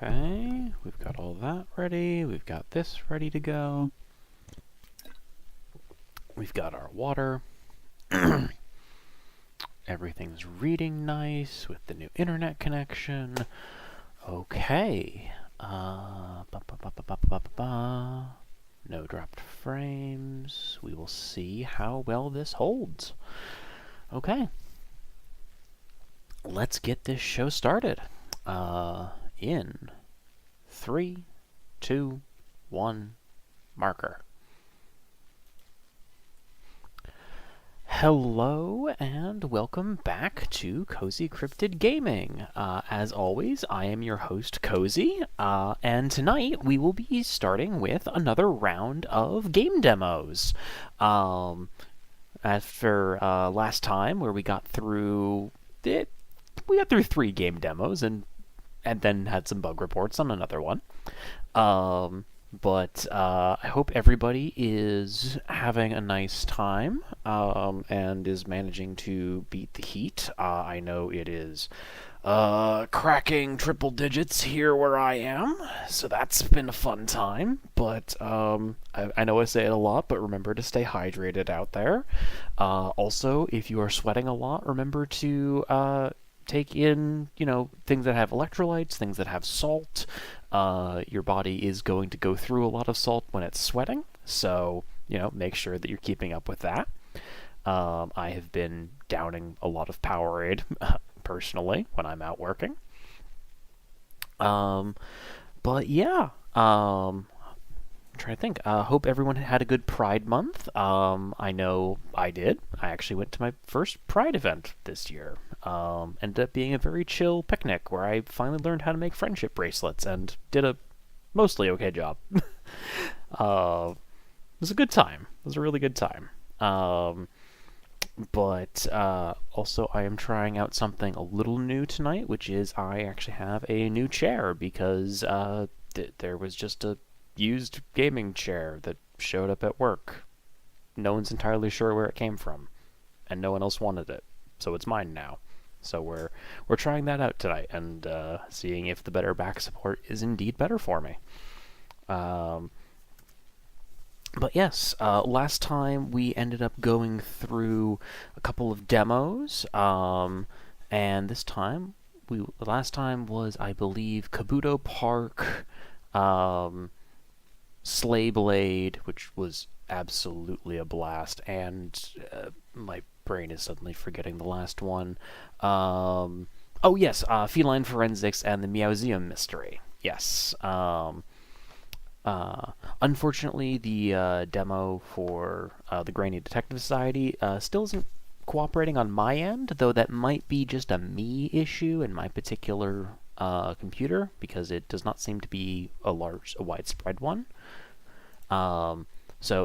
Okay, we've got all that ready. We've got this ready to go. We've got our water. Everything's reading nice with the new internet connection. Okay. No dropped frames. We will see how well this holds. Okay. Let's get this show started. In 3, 2, 1, marker. Hello and welcome back to Cozy Cryptid Gaming. As always, I am your host, Cozy, and tonight we will be starting with another round of game demos. After last time, where we got through 3 game demos and then had some bug reports on another one. But I hope everybody is having a nice time and is managing to beat the heat. I know it is cracking triple digits here where I am, so that's been a fun time. But I know I say it a lot, but remember to stay hydrated out there. Also, if you are sweating a lot, remember to take in, things that have electrolytes, things that have salt. Your body is going to go through a lot of salt when it's sweating, so, make sure that you're keeping up with that. I have been downing a lot of Powerade, personally, when I'm out working. But yeah, I'm trying to think. Hope everyone had a good Pride Month. I know I did. I actually went to my first Pride event this year. Ended up being a very chill picnic where I finally learned how to make friendship bracelets and did a mostly okay job. It was a good time. It was a really good time. But also I am trying out something a little new tonight, which is I actually have a new chair because there was just a used gaming chair that showed up at work. No one's entirely sure where it came from, and no one else wanted it, so it's mine now. So we're trying that out tonight and seeing if the better back support is indeed better for me. But yes, last time we ended up going through a couple of demos, and this time the last time was, I believe, Kabuto Park, Slay Blade, which was absolutely a blast, and my brain is suddenly forgetting the last one. Oh yes, Feline Forensics and the Meowseum Mystery. Yes. Unfortunately, the demo for the Grainy Detective Society still isn't cooperating on my end, though that might be just a me issue in my particular computer, because it does not seem to be a widespread one. So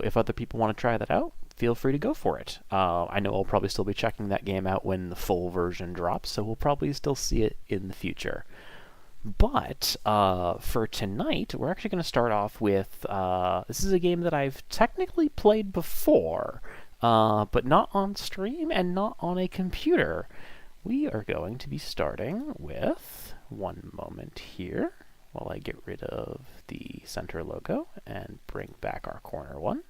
if other people want to try that out, feel free to go for it. I know I'll probably still be checking that game out when the full version drops, so we'll probably still see it in the future. But for tonight, we're actually going to start off with, this is a game that I've technically played before, but not on stream and not on a computer. We are going to be starting with, one moment here, while I get rid of the center logo and bring back our corner one.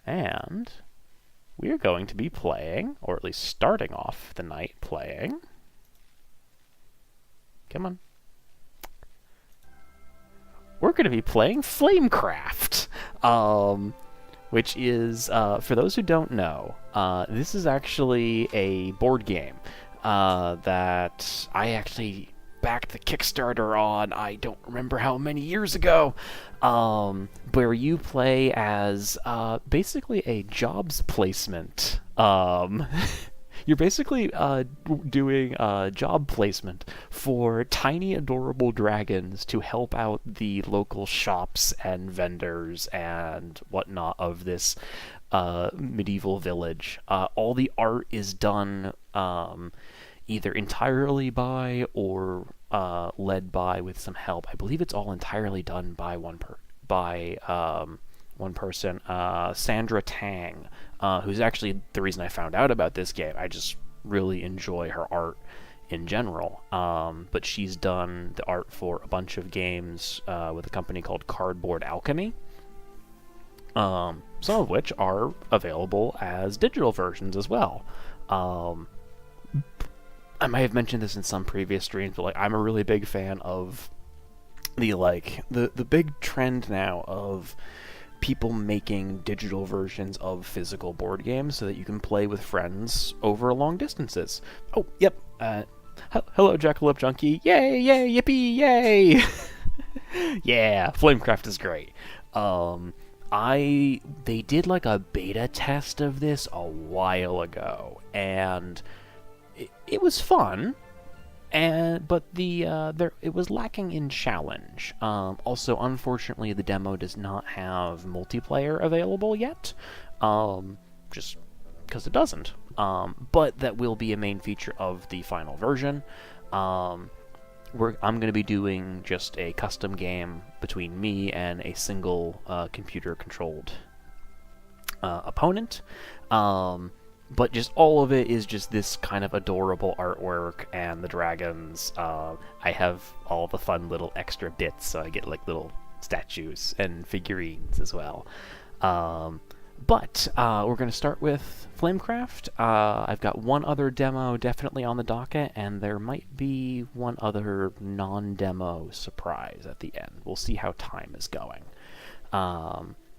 And we're going to be playing, or at least starting off the night playing... Come on. We're going to be playing Flamecraft, which is, for those who don't know, this is actually a board game that I actually backed the Kickstarter on, I don't remember how many years ago, where you play as basically a jobs placement. You're basically doing job placement for tiny, adorable dragons to help out the local shops and vendors and whatnot of this medieval village. All the art is done either entirely by or led by with some help. I believe it's all entirely done by one person, Sandra Tang, who's actually the reason I found out about this game. I just really enjoy her art in general. But she's done the art for a bunch of games with a company called Cardboard Alchemy. Some of which are available as digital versions as well. I might have mentioned this in some previous streams, but I'm a really big fan of the big trend now of people making digital versions of physical board games so that you can play with friends over long distances. Oh, yep. Hello, Jackalope Junkie. Yay, yay, yippee, yay! Yeah, Flamecraft is great. They did a beta test of this a while ago, and it was fun. But it was lacking in challenge. Also, unfortunately, the demo does not have multiplayer available yet, just because it doesn't. But that will be a main feature of the final version. I'm going to be doing just a custom game between me and a single computer-controlled opponent. But just all of it is just this kind of adorable artwork, and the dragons. I have all the fun little extra bits, so I get little statues and figurines as well. But we're going to start with Flamecraft. I've got one other demo definitely on the docket, and there might be one other non-demo surprise at the end. We'll see how time is going.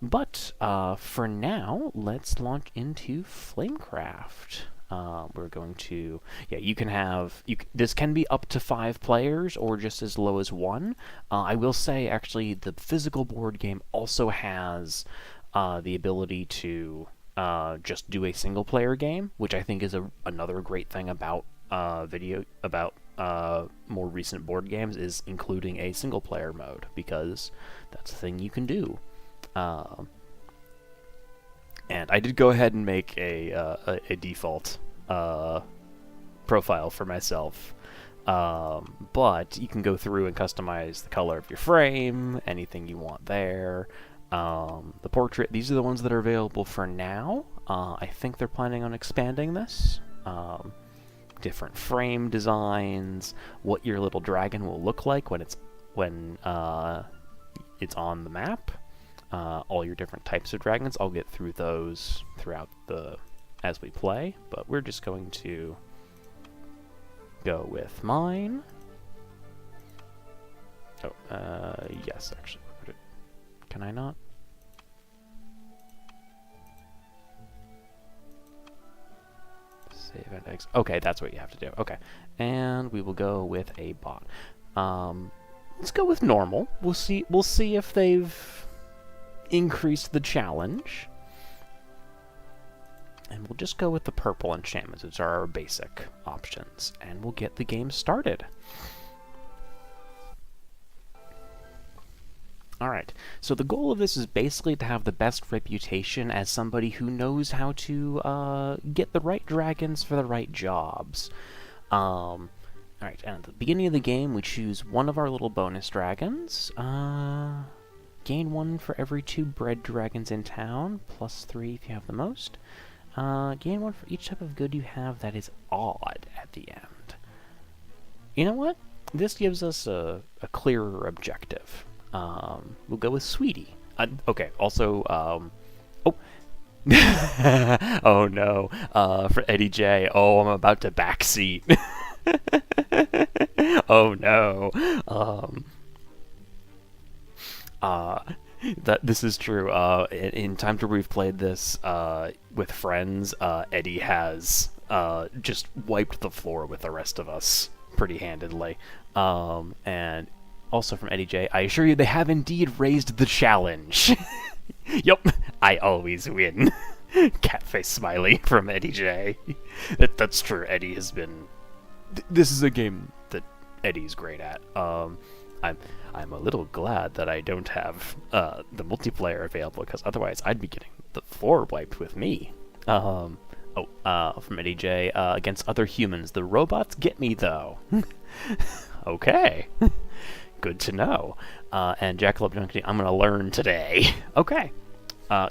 But for now, let's launch into Flamecraft. We're going to, you can have, this can be up to 5 players or just as low as 1. I will say, actually, the physical board game also has the ability to just do a single player game, which I think is another great thing about more recent board games, is including a single player mode, because that's a thing you can do. And I did go ahead and make a default profile for myself, but you can go through and customize the color of your frame, anything you want there. The portrait, these are the ones that are available for now. I think they're planning on expanding this. Different frame designs, what your little dragon will look like when it's on the map. All your different types of dragons. I'll get through those throughout as we play, but we're just going to go with mine. Oh, yes, actually. Can I not? Save and X. Okay, that's what you have to do. Okay, and we will go with a bot. Let's go with normal. We'll see if they've increased the challenge, and we'll just go with the purple enchantments, which are our basic options, and we'll get the game started. Alright, so the goal of this is basically to have the best reputation as somebody who knows how to get the right dragons for the right jobs. Alright, and at the beginning of the game we choose one of our little bonus dragons. Gain 1 for every 2 bred dragons in town, +3 if you have the most. Gain 1 for each type of good you have that is odd at the end. You know what? This gives us a clearer objective. We'll go with Sweetie. Okay, also, oh! Oh no, for Eddie J. Oh, I'm about to backseat. Oh no. This is true. In times where we've played this with friends, Eddie has just wiped the floor with the rest of us pretty handedly. And also from Eddie J, I assure you they have indeed raised the challenge. Yup, I always win. Catface smiley from Eddie J. That's true. Eddie has been. This is a game that Eddie's great at. I'm a little glad that I don't have the multiplayer available, because otherwise I'd be getting the floor wiped with me. From Eddie J, against other humans, the robots get me though. Okay, good to know. And Jackalope Junkie, I'm gonna learn today. Okay,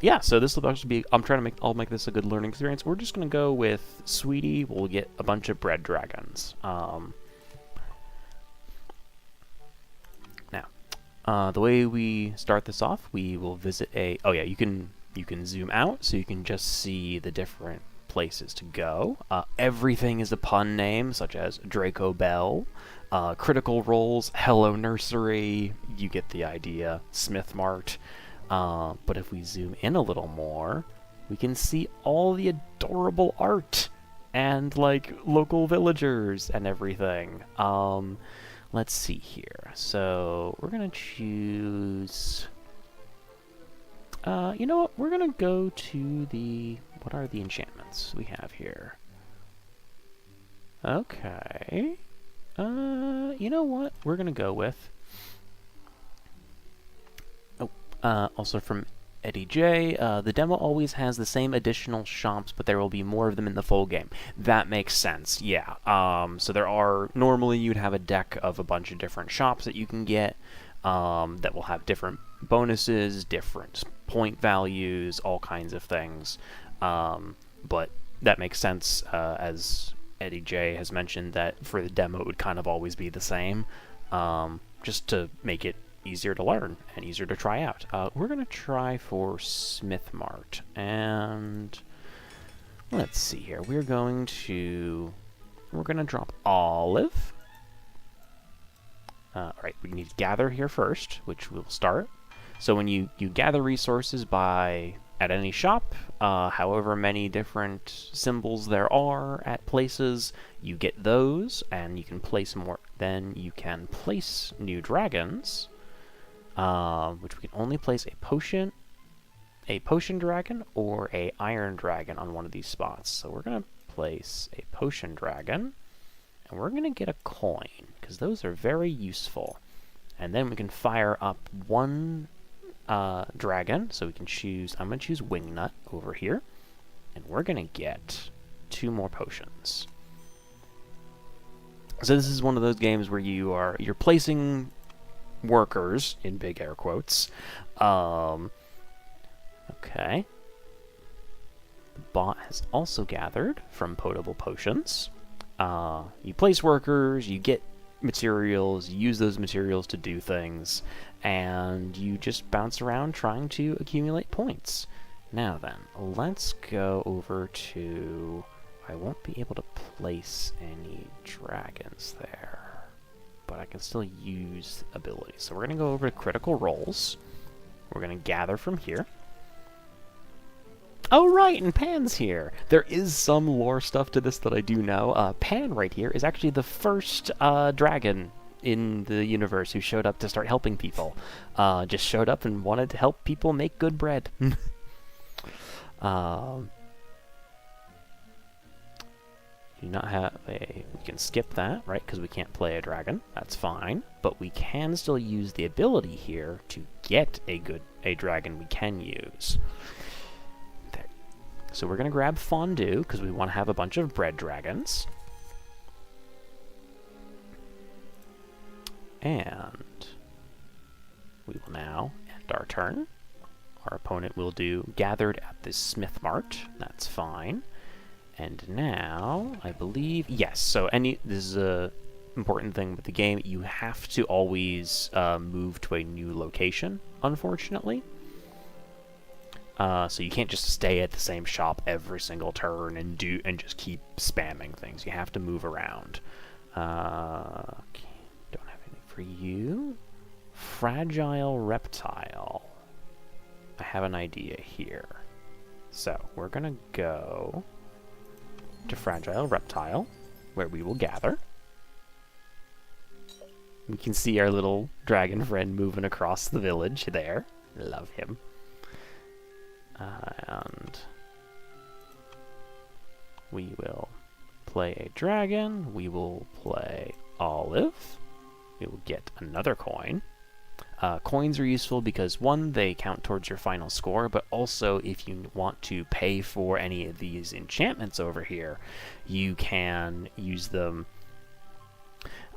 yeah, so this will actually be, I'll make this a good learning experience. We're just going to go with Sweetie. We'll get a bunch of bread dragons. Now, the way we start this off, we will visit oh yeah, you can zoom out, so you can just see the different places to go. Everything is a pun name, such as Draco Bell, Critical Roles, Hello Nursery, you get the idea, Smith Mart. But if we zoom in a little more, we can see all the adorable art and, like, local villagers and everything. Let's see here. So we're going to choose... you know what? We're going to go to the... What are the enchantments we have here? Okay. You know what? We're going to go with... also from Eddie J, the demo always has the same additional shops, but there will be more of them in the full game. That makes sense, yeah. So there are, normally you'd have a deck of a bunch of different shops that you can get, that will have different bonuses, different point values, all kinds of things. But that makes sense, as Eddie J has mentioned, that for the demo it would kind of always be the same, just to make it easier to learn and easier to try out. We're going to try for Smith Mart, and let's see here. We're going to drop Olive. Alright, we need to gather here first, which we'll start. So when you gather resources at any shop, however many different symbols there are at places, you get those, and you can place more. Then you can place new dragons, which we can only place a potion dragon or a iron dragon on one of these spots. So we're going to place a potion dragon, and we're going to get a coin, because those are very useful. And then we can fire up one dragon, so we can choose, I'm going to choose Wingnut over here, and we're going to get 2 more potions. So this is one of those games where you're placing workers, in big air quotes. Okay. The bot has also gathered from potable potions. You place workers, you get materials, you use those materials to do things, and you just bounce around trying to accumulate points. Now then, let's go over to... I won't be able to place any dragons there, but I can still use abilities. So we're going to go over to Critical Roles. We're going to gather from here. Oh, right, and Pan's here. There is some lore stuff to this that I do know. Pan right here is actually the first dragon in the universe who showed up to start helping people. Just showed up and wanted to help people make good bread. Do not have we can skip that, right, because we can't play a dragon. That's fine, but we can still use the ability here to get a dragon we can use. There. So we're going to grab Fondue, because we want to have a bunch of bread dragons. And we will now end our turn. Our opponent will do Gathered at the Smith Mart. That's fine. And now, I believe, yes, so this is a important thing with the game, you have to always move to a new location, unfortunately. So you can't just stay at the same shop every single turn and just keep spamming things. You have to move around. Okay, don't have anything for you. Fragile Reptile. I have an idea here. So we're gonna go to Fragile Reptile, where we will gather. We can see our little dragon friend moving across the village there. Love him. And we will play a dragon. We will play Olive. We will get another coin. Coins are useful because, one, they count towards your final score, but also if you want to pay for any of these enchantments over here, you can use them.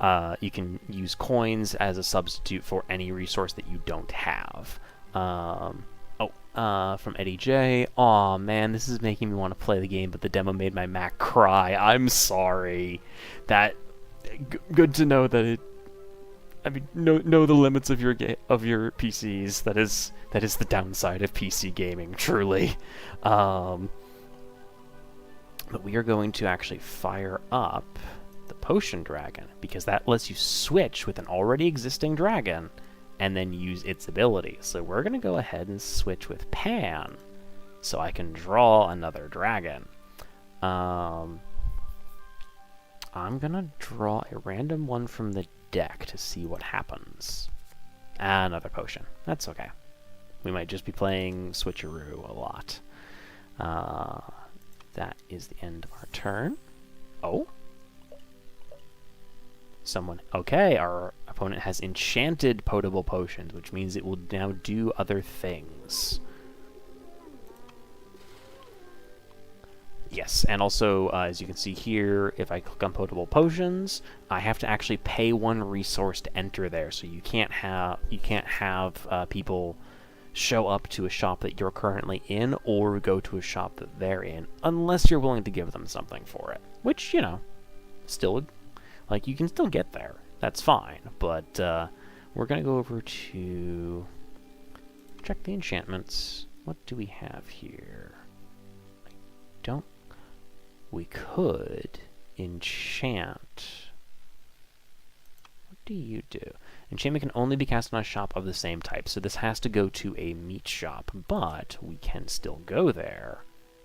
You can use coins as a substitute for any resource that you don't have. Oh, from Eddie J. Aw, man, this is making me want to play the game, but the demo made my Mac cry. I'm sorry. That good to know that it. I mean, know the limits of your PCs. That is the downside of PC gaming, truly. But we are going to actually fire up the Potion Dragon, because that lets you switch with an already existing dragon and then use its ability. So we're going to go ahead and switch with Pan so I can draw another dragon. I'm going to draw a random one from the deck to see what happens. Another potion. That's okay. We might just be playing Switcheroo a lot. That is the end of our turn. Oh. Okay, our opponent has enchanted potable potions, which means it will now do other things. Yes, and also, as you can see here, if I click on potable potions, I have to actually pay one resource to enter there. So you can't have people show up to a shop that you're currently in, or go to a shop that they're in, unless you're willing to give them something for it. Which, you know, still, like, you can still get there. That's fine. But we're gonna go over to check the enchantments. What do we have here? We could enchant. What do you do? Enchantment can only be cast on a shop of the same type, so this has to go to a meat shop, but we can still go there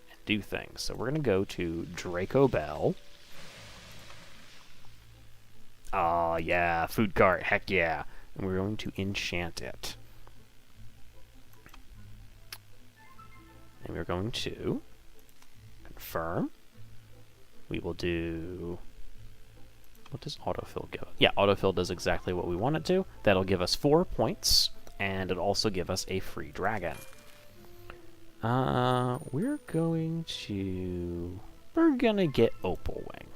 and do things. So we're going to go to Draco Bell. Oh, yeah, food cart, heck yeah. And we're going to enchant it. And we're going to confirm. We will do... What does autofill give? Yeah, autofill does exactly what we want it to. That'll give us 4 points, and it'll also give us a free dragon. We're gonna get Opal Wing.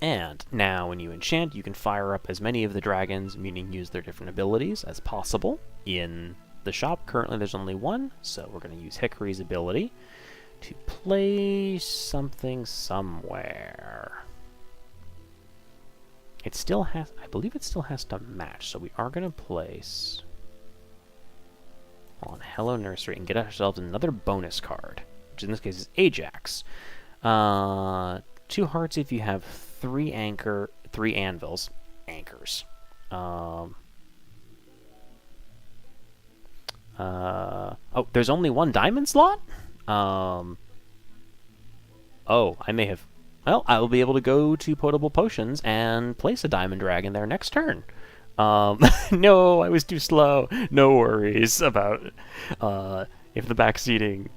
And now when you enchant, you can fire up as many of the dragons, meaning use their different abilities, as possible in the shop. Currently there's only one, so we're going to use Hickory's ability to place something somewhere. It still has, I believe it still has to match, so we are going to place on Hello Nursery and get ourselves another bonus card, which in this case is Ajax. 2 hearts if you have 3 anvils. Anchors. Oh, there's only 1 diamond slot? Oh, I may have... Well, I will be able to go to Potable Potions and place a Diamond Dragon there next turn. No, I was too slow. No worries about... if the backseating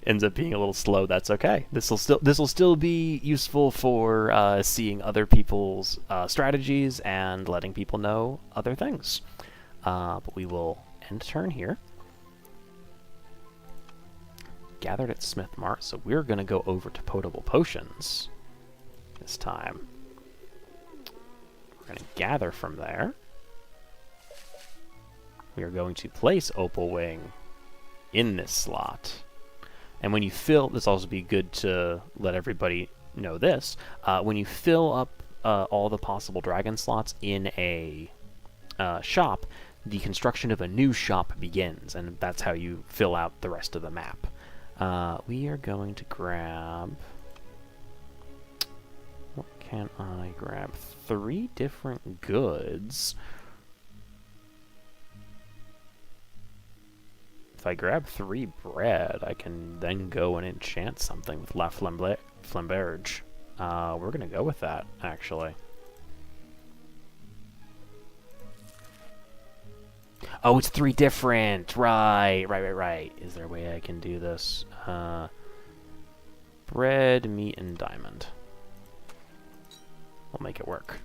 ends up being a little slow, that's okay. This will still be useful for seeing other people's strategies and letting people know other things. But we will end turn here. Gathered at Smith Mart, so we're going to go over to Potable Potions this time. We're going to gather from there. We are going to place Opal Wing in this slot. And when you fill, this also be good to let everybody know this, when you fill up all the possible dragon slots in a shop, the construction of a new shop begins, and that's how you fill out the rest of the map. We are going to grab... What can I grab? 3 different goods. If I grab 3 bread, I can then go and enchant something with La Flamberge. We're going to go with that, actually. Oh, it's 3 different! Right. Is there a way I can do this? Bread, meat, and diamond. We'll make it work.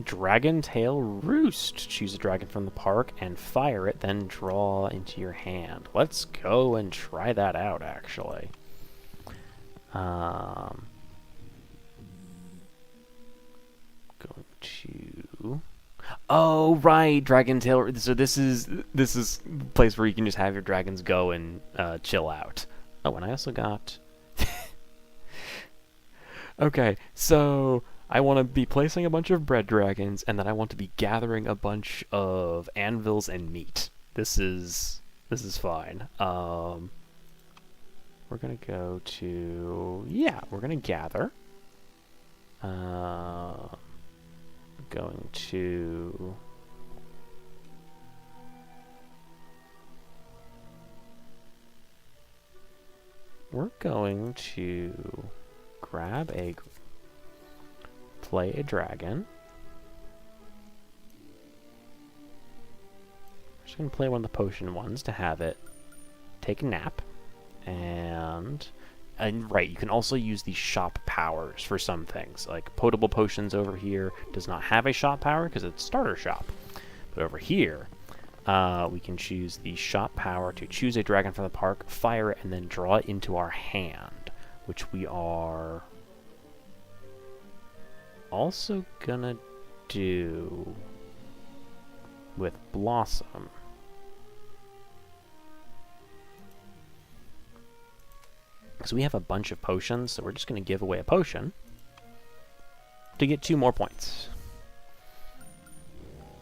Dragon Tail Roost. Choose a dragon from the park and fire it, then draw into your hand. Let's go and try that out, actually. Going to... Oh, right, Dragon Tail. So this is the place where you can just have your dragons go and chill out. Oh, and I also got... Okay, so I want to be placing a bunch of bread dragons, and then I want to be gathering a bunch of anvils and meat. This is fine. We're gonna go to... Yeah, we're gonna gather. Going to... We're going to grab a... Play a dragon. I'm just going to play one of the potion ones to have it take a nap. And right, you can also use these shop powers for some things. Like potable potions over here does not have a shop power because it's starter shop. But over here, we can choose the shop power to choose a dragon from the park, fire it, and then draw it into our hand, which we are also gonna do with Blossom. So we have a bunch of potions, so we're just gonna give away a potion to get 2 more points.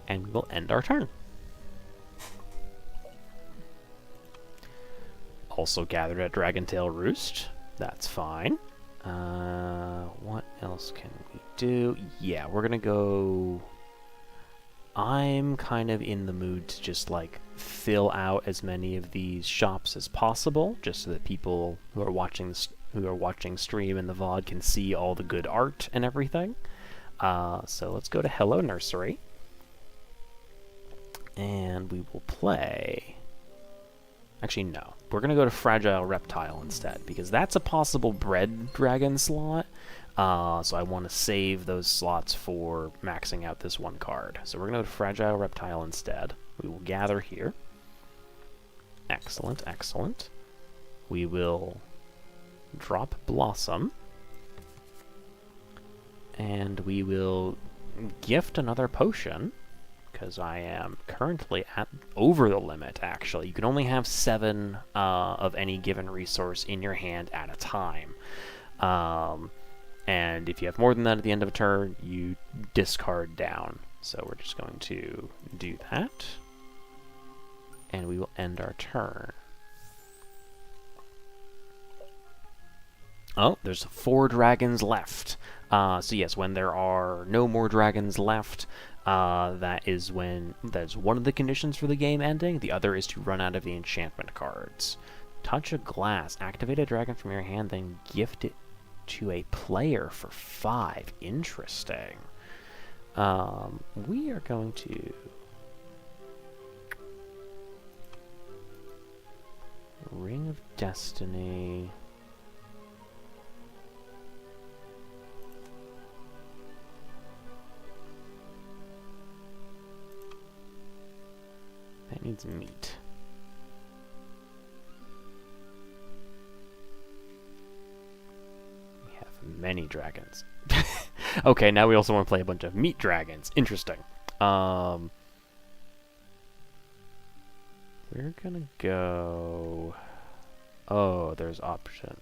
And we will end our turn. Also gathered at Dragontail Roost. That's fine. What else can we do? Yeah, we're gonna go... I'm kind of in the mood to just, like, fill out as many of these shops as possible, just so that people who are watching stream and the VOD can see all the good art and everything. So let's go to Hello Nursery. And we will play... Actually, no. We're going to go to Fragile Reptile instead, because that's a possible bread dragon slot. So I want to save those slots for maxing out this one card. So we're going to go to Fragile Reptile instead. We will gather here. Excellent, excellent. We will drop Blossom. And we will gift another potion, because I am currently over the limit, actually. You can only have 7 of any given resource in your hand at a time. And if you have more than that at the end of a turn, you discard down. So we're just going to do that. And we will end our turn. Oh, there's 4 dragons left. So yes, when there are no more dragons left, that's one of the conditions for the game ending. The other is to run out of the enchantment cards. Touch a glass. Activate a dragon from your hand, then gift it to a player for 5. Interesting. We are going to... Ring of Destiny... That needs meat. We have many dragons. Okay, now we also want to play a bunch of meat dragons. Interesting. We're gonna go... Oh, there's option.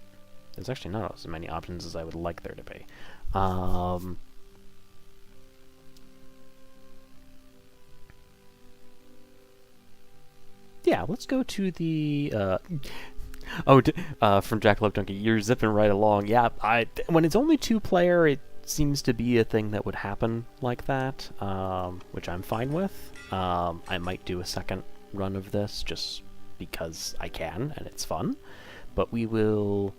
There's actually not as many options as I would like there to be. Yeah, let's go to the... from Jackalope Junkie, you're zipping right along. Yeah, when it's only 2-player, it seems to be a thing that would happen like that, which I'm fine with. I might do a second run of this just because I can, and it's fun. But we will...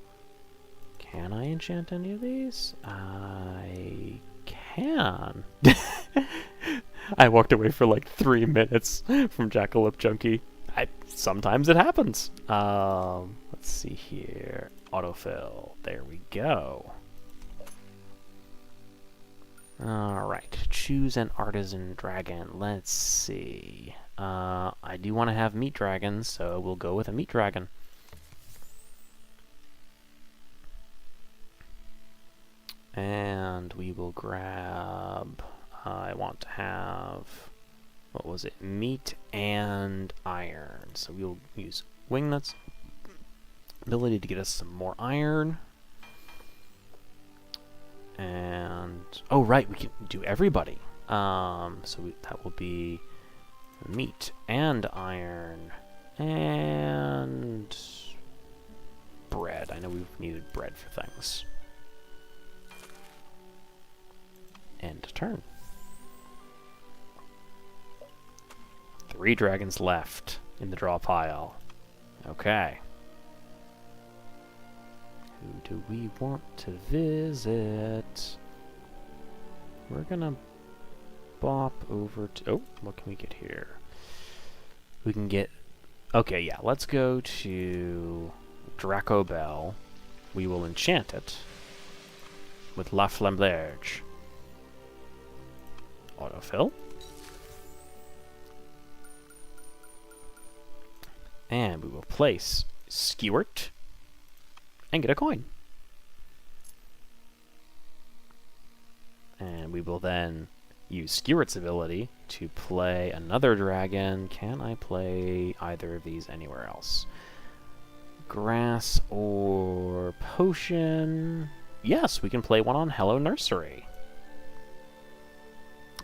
Can I enchant any of these? I can. I walked away for like 3 minutes from Jackalope Junkie. Sometimes it happens. Let's see here. Autofill. There we go. Alright. Choose an artisan dragon. Let's see. I do want to have meat dragons, so we'll go with a meat dragon. And we will grab... I want to have... What was it? Meat and iron. So we'll use Wingnuts' ability to get us some more iron. And... Oh, right, we can do everybody. That will be meat and iron and bread. I know we've needed bread for things. End turn. 3 dragons left in the draw pile. Okay. Who do we want to visit? We're gonna bop over to... Oh, what can we get here? We can get... Okay, yeah, let's go to Draco Bell. We will enchant it with La Flamberge. Autofill. And we will place Skewert and get a coin. And we will then use Skewert's ability to play another dragon. Can I play either of these anywhere else? Grass or potion? Yes, we can play one on Hello Nursery.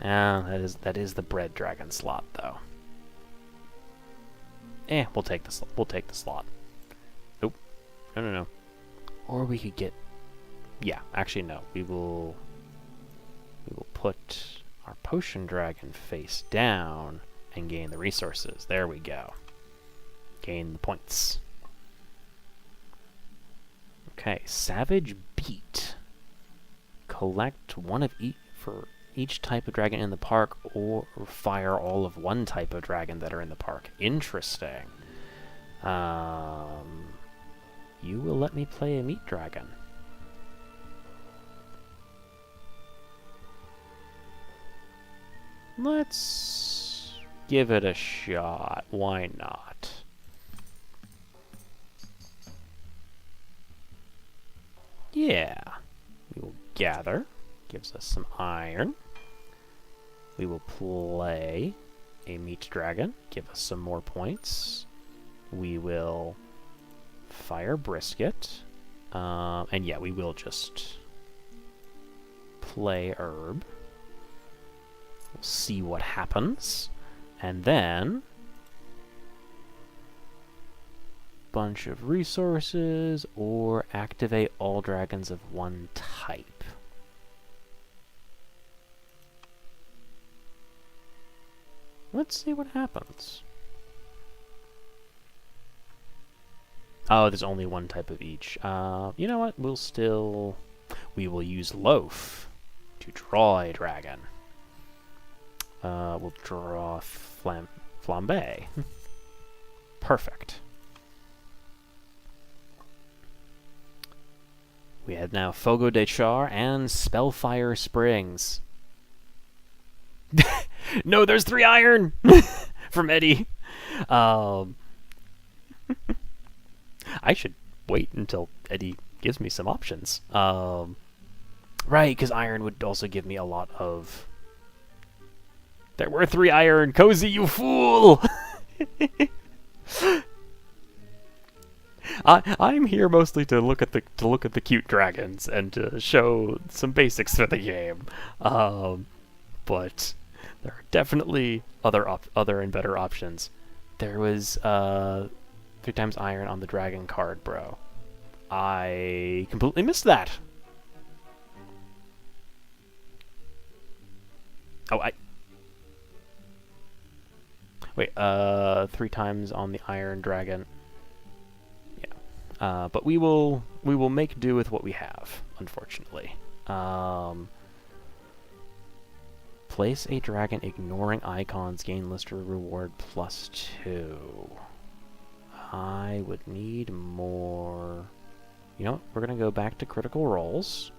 That is the bread dragon slot, though. We'll take the slot. Nope. No. Or we could get... Yeah, actually no. We will put our potion dragon face down and gain the resources. There we go. Gain the points. Okay, Savage Beat. Collect one of each for each type of dragon in the park, or fire all of one type of dragon that are in the park. Interesting. You will let me play a meat dragon. Let's give it a shot. Why not? Yeah. We will gather. Gives us some iron. We will play a meat dragon. Give us some more points. We will fire brisket. And yeah, we will just play herb. We'll see what happens. And then bunch of resources, or activate all dragons of one type. Let's see what happens. Oh, there's only one type of each. You know what? We will use Loaf to draw a dragon. We'll draw Flambe. Perfect. We have now Fogo de Char and Spellfire Springs. No, there's 3 iron from Eddie. I should wait until Eddie gives me some options. Right, because iron would also give me a lot of... There were 3 iron! Cozy, you fool! I'm here mostly to look at the cute dragons and to show some basics for the game. But there are definitely other and better options. There was 3 times iron on the dragon card, bro. I completely missed that. Oh, wait, 3 times on the iron dragon. Yeah. But we will make do with what we have, unfortunately. Place a dragon ignoring icons, gain Lister reward +2. I would need more... You know what? We're going to go back to Critical Roles.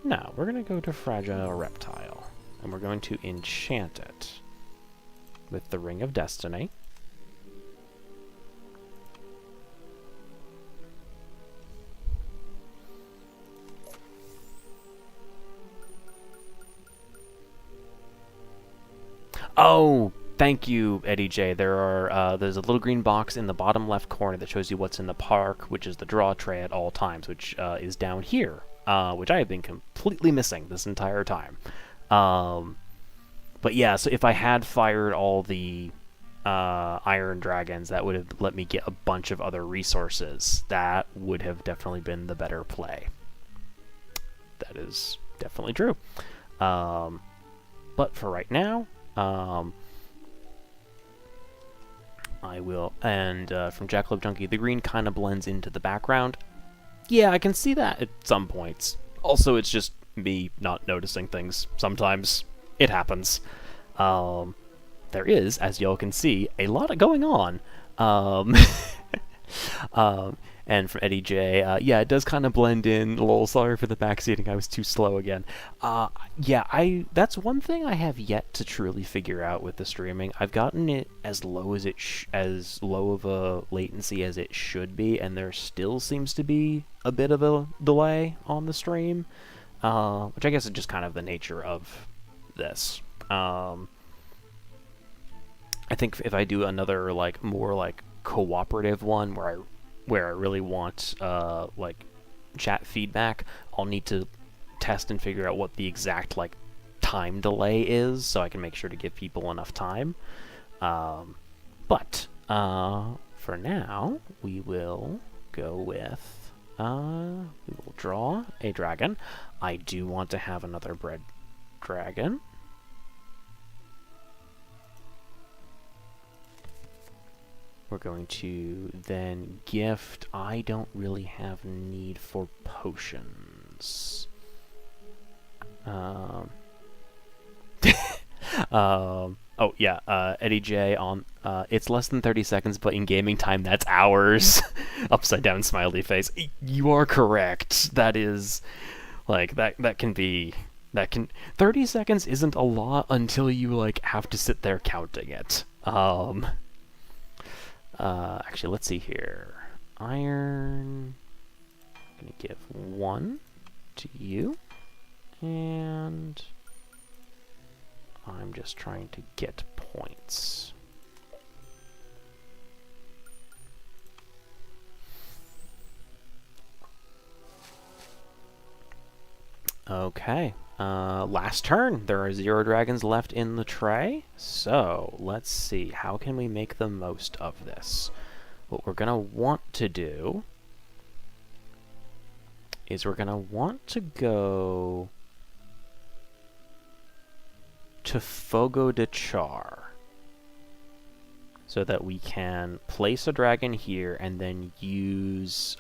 No, we're going to go to Fragile Reptile. And we're going to enchant it with the Ring of Destiny. Oh, thank you, Eddie J. There's a little green box in the bottom left corner that shows you what's in the park, which is the draw tray at all times, which is down here, which I have been completely missing this entire time. But yeah, so if I had fired all the Iron Dragons, that would have let me get a bunch of other resources. That would have definitely been the better play. That is definitely true. But for right now, I will. And from Jackalope Junkie, the green kind of blends into the background. Yeah, I can see that at some points. Also, it's just me not noticing things. Sometimes it happens. There is, as y'all can see, a lot going on. And from Eddie J, yeah, it does kind of blend in. Lol, sorry for the backseating, I was too slow again. Yeah, that's one thing I have yet to truly figure out with the streaming. I've gotten it as low as as low of a latency as it should be, and there still seems to be a bit of a delay on the stream, which I guess is just kind of the nature of this. I think if I do another more cooperative one where I really want like chat feedback, I'll need to test and figure out what the exact time delay is, so I can make sure to give people enough time. But for now, we will go with we will draw a dragon. I do want to have another bread dragon. We're going to then gift. I don't really have need for potions. Oh yeah, Eddie J on. It's less than 30 seconds, but in gaming time, that's hours. Upside down smiley face. You are correct. That is, that can be. 30 seconds isn't a lot until you have to sit there counting it. Actually, let's see here. Iron. I'm gonna give 1 to you. And I'm just trying to get points. Okay. Last turn. There are 0 dragons left in the tray. So, let's see. How can we make the most of this? What we're going to want to do is we're going to want to go to Fogo de Char, so that we can place a dragon here and then use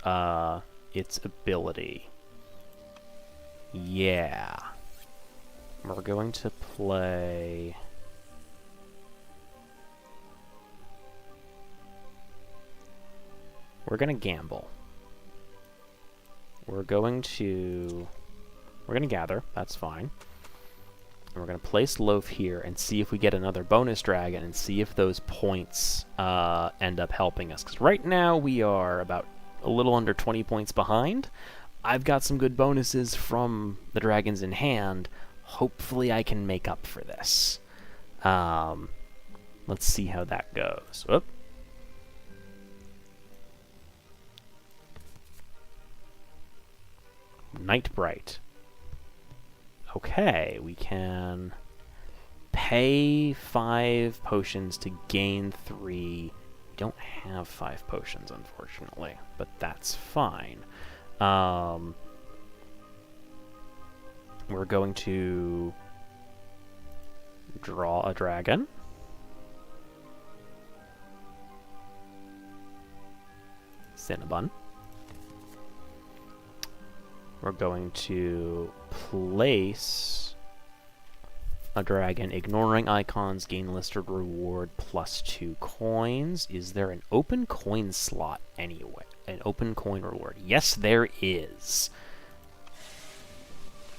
its ability. Yeah. We're going to play... We're going to gamble. We're going to gather. That's fine. And we're going to place Loaf here and see if we get another bonus dragon and see if those points end up helping us. Because right now we are about a little under 20 points behind. I've got some good bonuses from the dragons in hand. Hopefully I can make up for this. Let's see how that goes. Whoop. Nightbright. Okay, we can pay 5 potions to gain 3. We don't have 5 potions, unfortunately, but that's fine. We're going to draw a dragon. Cinnabon. We're going to place a dragon, ignoring icons, gain listed reward, +2 coins. Is there an open coin slot anyway? An open coin reward? Yes, there is.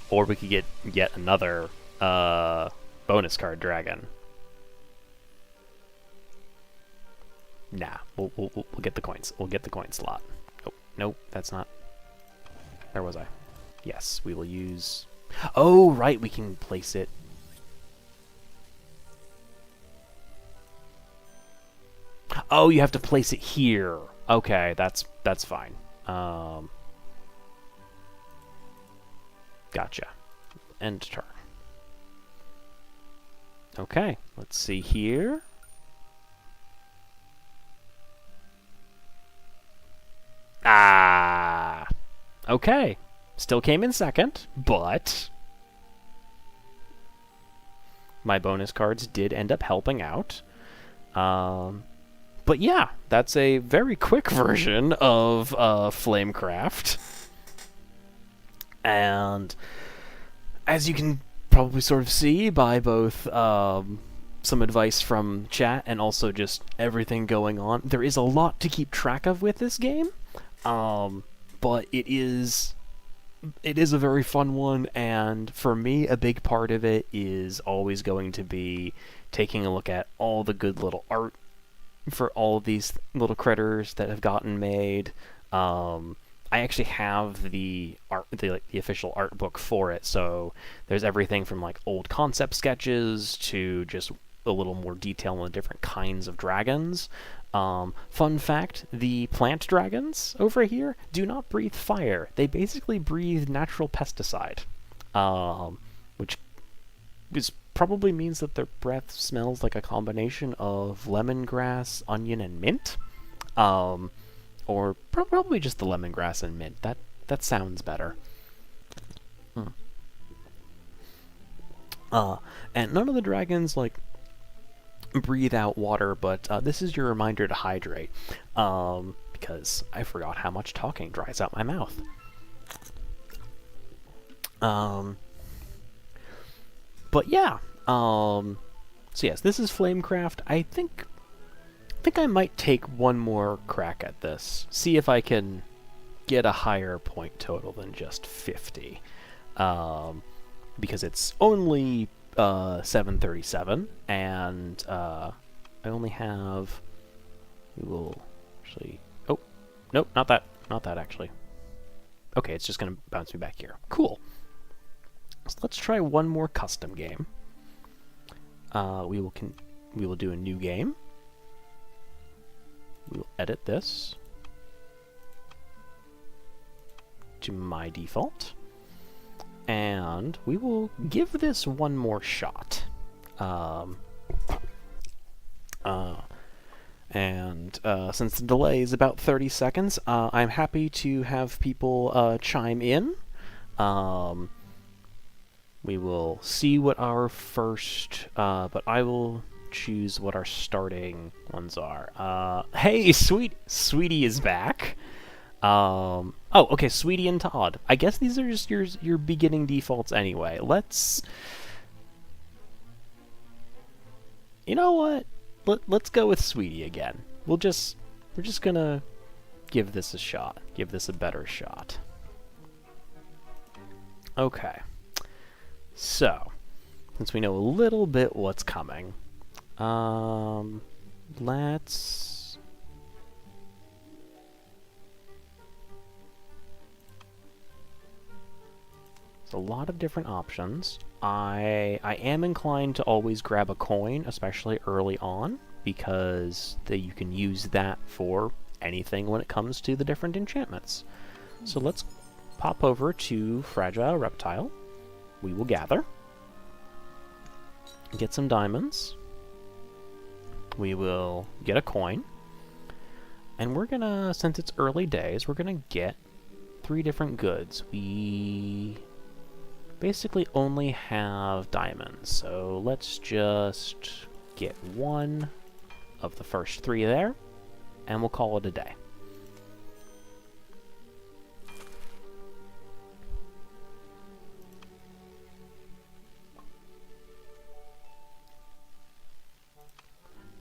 Or we could get yet another bonus card dragon. Nah, we'll get the coins. We'll get the coin slot. Oh, nope, that's not. Where was I? Yes, we will use... Oh, right, we can place it. Oh, you have to place it here. Okay, that's fine. Gotcha. End turn. Okay, let's see here. Ah. Okay. Still came in second, but my bonus cards did end up helping out. But yeah, that's a very quick version of Flamecraft. And as you can probably sort of see by both some advice from chat and also just everything going on, there is a lot to keep track of with this game. But it is a very fun one, and for me, a big part of it is always going to be taking a look at all the good little art for all of these little critters that have gotten made. I actually have the official art book for it, so there's everything from like old concept sketches to just a little more detail on the different kinds of dragons. Fun fact, the plant dragons over here do not breathe fire. They basically breathe natural pesticide, which probably means that their breath smells like a combination of lemongrass, onion, and mint. Or probably just the lemongrass and mint. That sounds better. And none of the dragons, like, breathe out water, but this is your reminder to hydrate, because I forgot how much talking dries out my mouth. But yeah, so yes, this is Flamecraft. I think I might take one more crack at this, see if I can get a higher point total than just 50, because it's only 737, and I only have. We will actually. Oh, nope, not that actually. Okay, it's just gonna bounce me back here. Cool. So let's try one more custom game. We will do a new game. We will edit this to my default. And we will give this one more shot. Since the delay is about 30 seconds, I'm happy to have people chime in. We will see what our first, but I will choose what our starting ones are. Hey, Sweetie is back. Oh, okay, Sweetie and Todd. I guess these are just your beginning defaults anyway. You know what? Let's go with Sweetie again. We're just gonna give this a shot. Give this a better shot. Okay. So, since we know a little bit what's coming, let's... There's a lot of different options. I am inclined to always grab a coin, especially early on, because you can use that for anything when it comes to the different enchantments. So let's pop over to Fragile Reptile. We will gather, get some diamonds, we will get a coin, and we're gonna, since it's early days, we're gonna get 3 different goods. We basically only have diamonds, so let's just get 1 of the first 3 there, and we'll call it a day.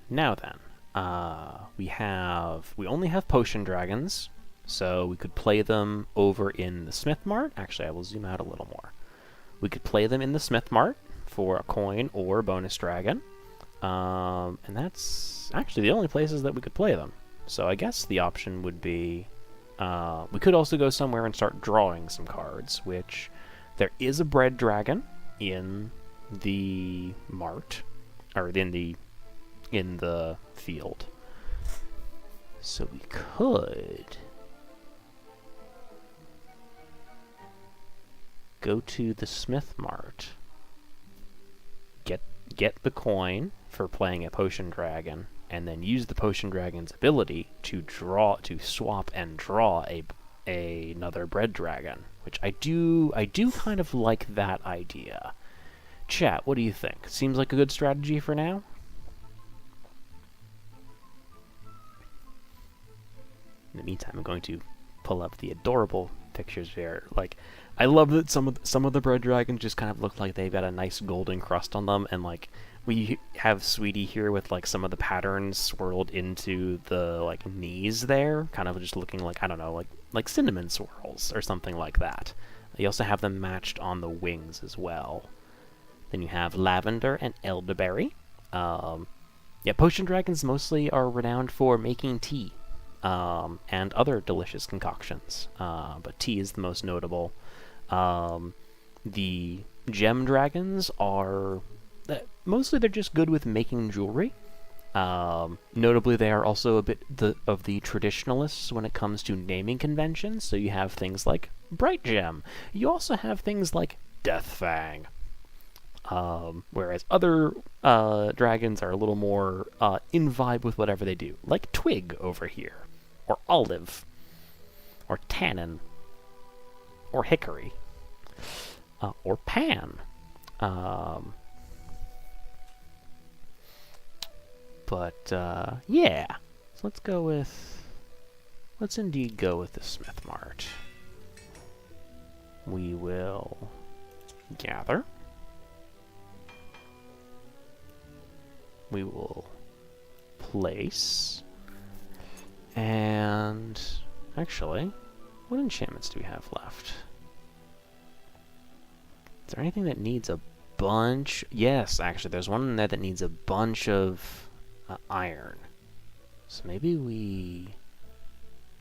Now then, we only have potion dragons, so we could play them over in the Smith Mart. Actually, I will zoom out a little more. We could play them in the Smith Mart for a coin or bonus dragon, and that's actually the only places that we could play them. So I guess the option would be, we could also go somewhere and start drawing some cards, which there is a bread dragon in the mart, or in the field. So we could go to the Smith Mart, get the coin for playing a Potion Dragon, and then use the Potion Dragon's ability to swap and draw another Bread Dragon, which I do kind of like that idea. Chat, what do you think? Seems like a good strategy for now? In the meantime, I'm going to pull up the adorable pictures here. Like, I love that some of the Bread Dragons just kind of look like they've got a nice golden crust on them, and like we have Sweetie here with like some of the patterns swirled into the like knees there, kind of just looking like, I don't know, like cinnamon swirls or something like that. You also have them matched on the wings as well. Then you have Lavender and Elderberry. Yeah, Potion Dragons mostly are renowned for making tea and other delicious concoctions, but tea is the most notable. The Gem Dragons are mostly they're just good with making jewelry. Notably, they are also a bit of the traditionalists when it comes to naming conventions. So you have things like Bright Gem. You also have things like Death Fang. Whereas other dragons are a little more in vibe with whatever they do, like Twig over here, or Olive, or Tannin, or Hickory, or Pan. Yeah, so let's indeed go with the Smith Mart. We will gather. We will place. And actually, what enchantments do we have left? Is there anything that needs a bunch? Yes, actually, there's one in there that needs a bunch of iron. So maybe we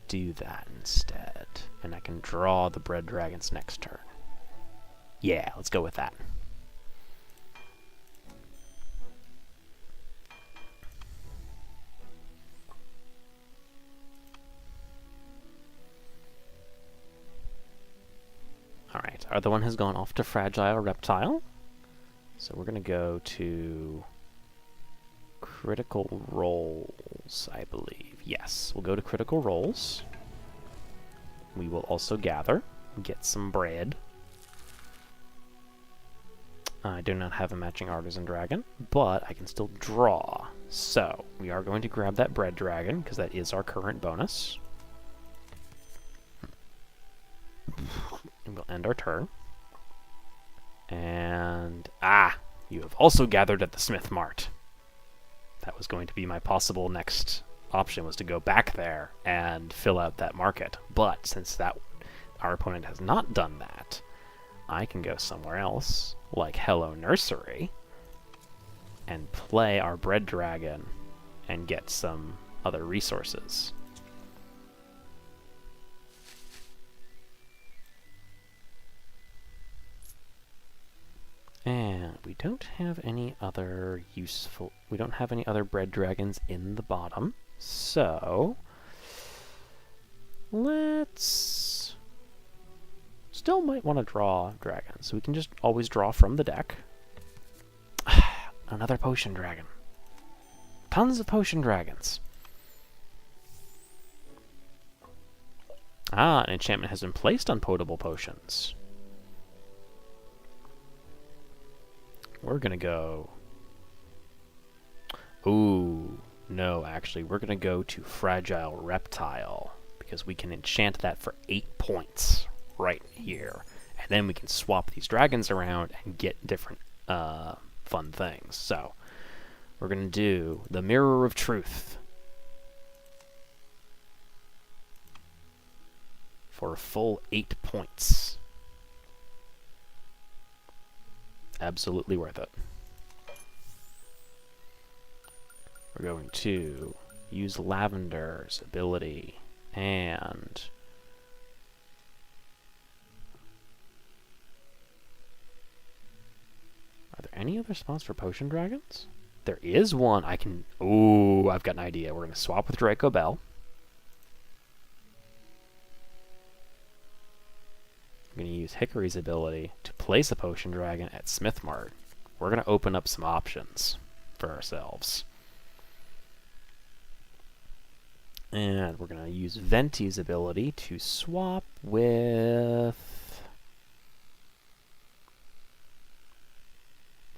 do that instead. And I can draw the Bread Dragons next turn. Yeah, let's go with that. Alright, our other one has gone off to Fragile Reptile. So we're going to go to Critical Roles, I believe. Yes, we'll go to Critical Roles. We will also gather, get some bread. I do not have a matching Artisan Dragon, but I can still draw. So, we are going to grab that Bread Dragon, because that is our current bonus. And we'll end our turn. And, you have also gathered at the Smith Mart. That was going to be my possible next option, was to go back there and fill out that market. But since our opponent has not done that, I can go somewhere else, like Hello Nursery, and play our Bread Dragon and get some other resources. And we don't have any other we don't have any other Bread Dragons in the bottom, so let's still might want to draw dragons, so we can just always draw from the deck. Another Potion Dragon. Tons of Potion Dragons. An enchantment has been placed on potable potions. We're gonna go... Ooh, no, actually, we're gonna go to Fragile Reptile, because we can enchant that for 8 points right here. And then we can swap these dragons around and get different fun things. So, we're gonna do the Mirror of Truth for a full 8 points. Absolutely worth it. We're going to use Lavender's ability, and are there any other spots for Potion Dragons? There is one. I can... Ooh, I've got an idea. We're going to swap with Draco Bell. use Hickory's ability to place a Potion Dragon at Smith Mart. We're going to open up some options for ourselves. And we're going to use Venti's ability to swap with...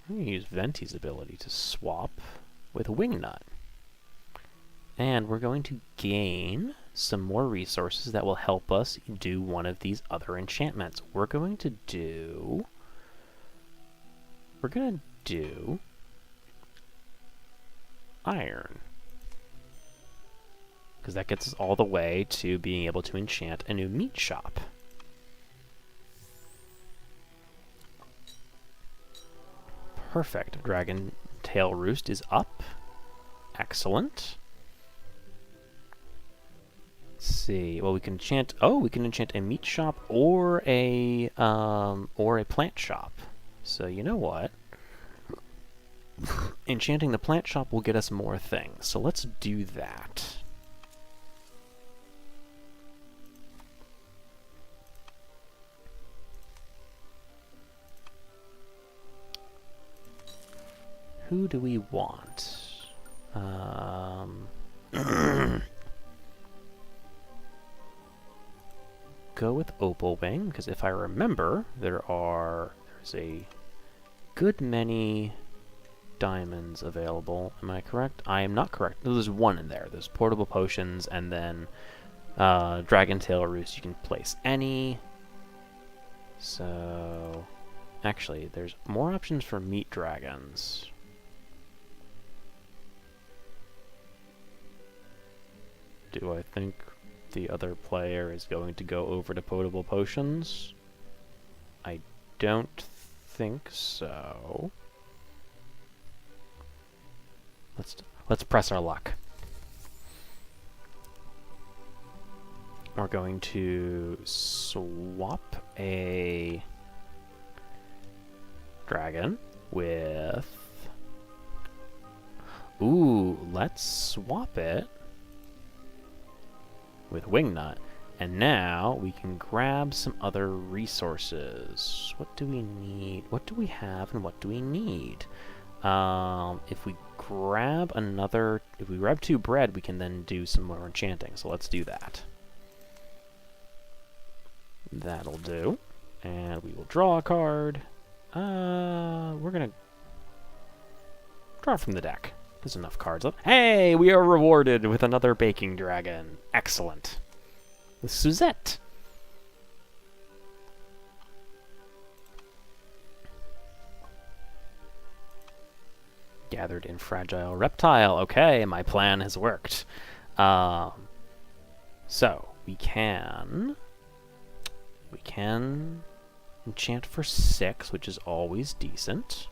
I'm going to use Venti's ability to swap with Wingnut. And we're going to gain some more resources that will help us do one of these other enchantments. We're going to do Iron. Because that gets us all the way to being able to enchant a new meat shop. Perfect. Dragon Tail Roost is up. Excellent. Let's see. Well, we can enchant. Oh, we can enchant a meat shop or a plant shop. So you know what? Enchanting the plant shop will get us more things. So let's do that. Who do we want? Go with Opal Wing, because if I remember, there's a good many diamonds available. Am I correct? I am not correct. There's one in there. There's portable potions, and then Dragon Tail Roost. You can place any. So, actually, there's more options for meat dragons. Do I think the other player is going to go over to potable potions? I don't think so. Let's press our luck. We're going to swap a dragon with... Ooh, let's swap it with Wingnut. And now we can grab some other resources. What do we need? What do we have and what do we need? If we grab 2 bread, we can then do some more enchanting. So let's do that. That'll do. And we will draw a card. We're gonna draw from the deck. There's enough cards left. Hey, we are rewarded with another baking dragon. Excellent. With Suzette. Gathered in Fragile Reptile. Okay, my plan has worked. So, we can enchant for 6, which is always decent.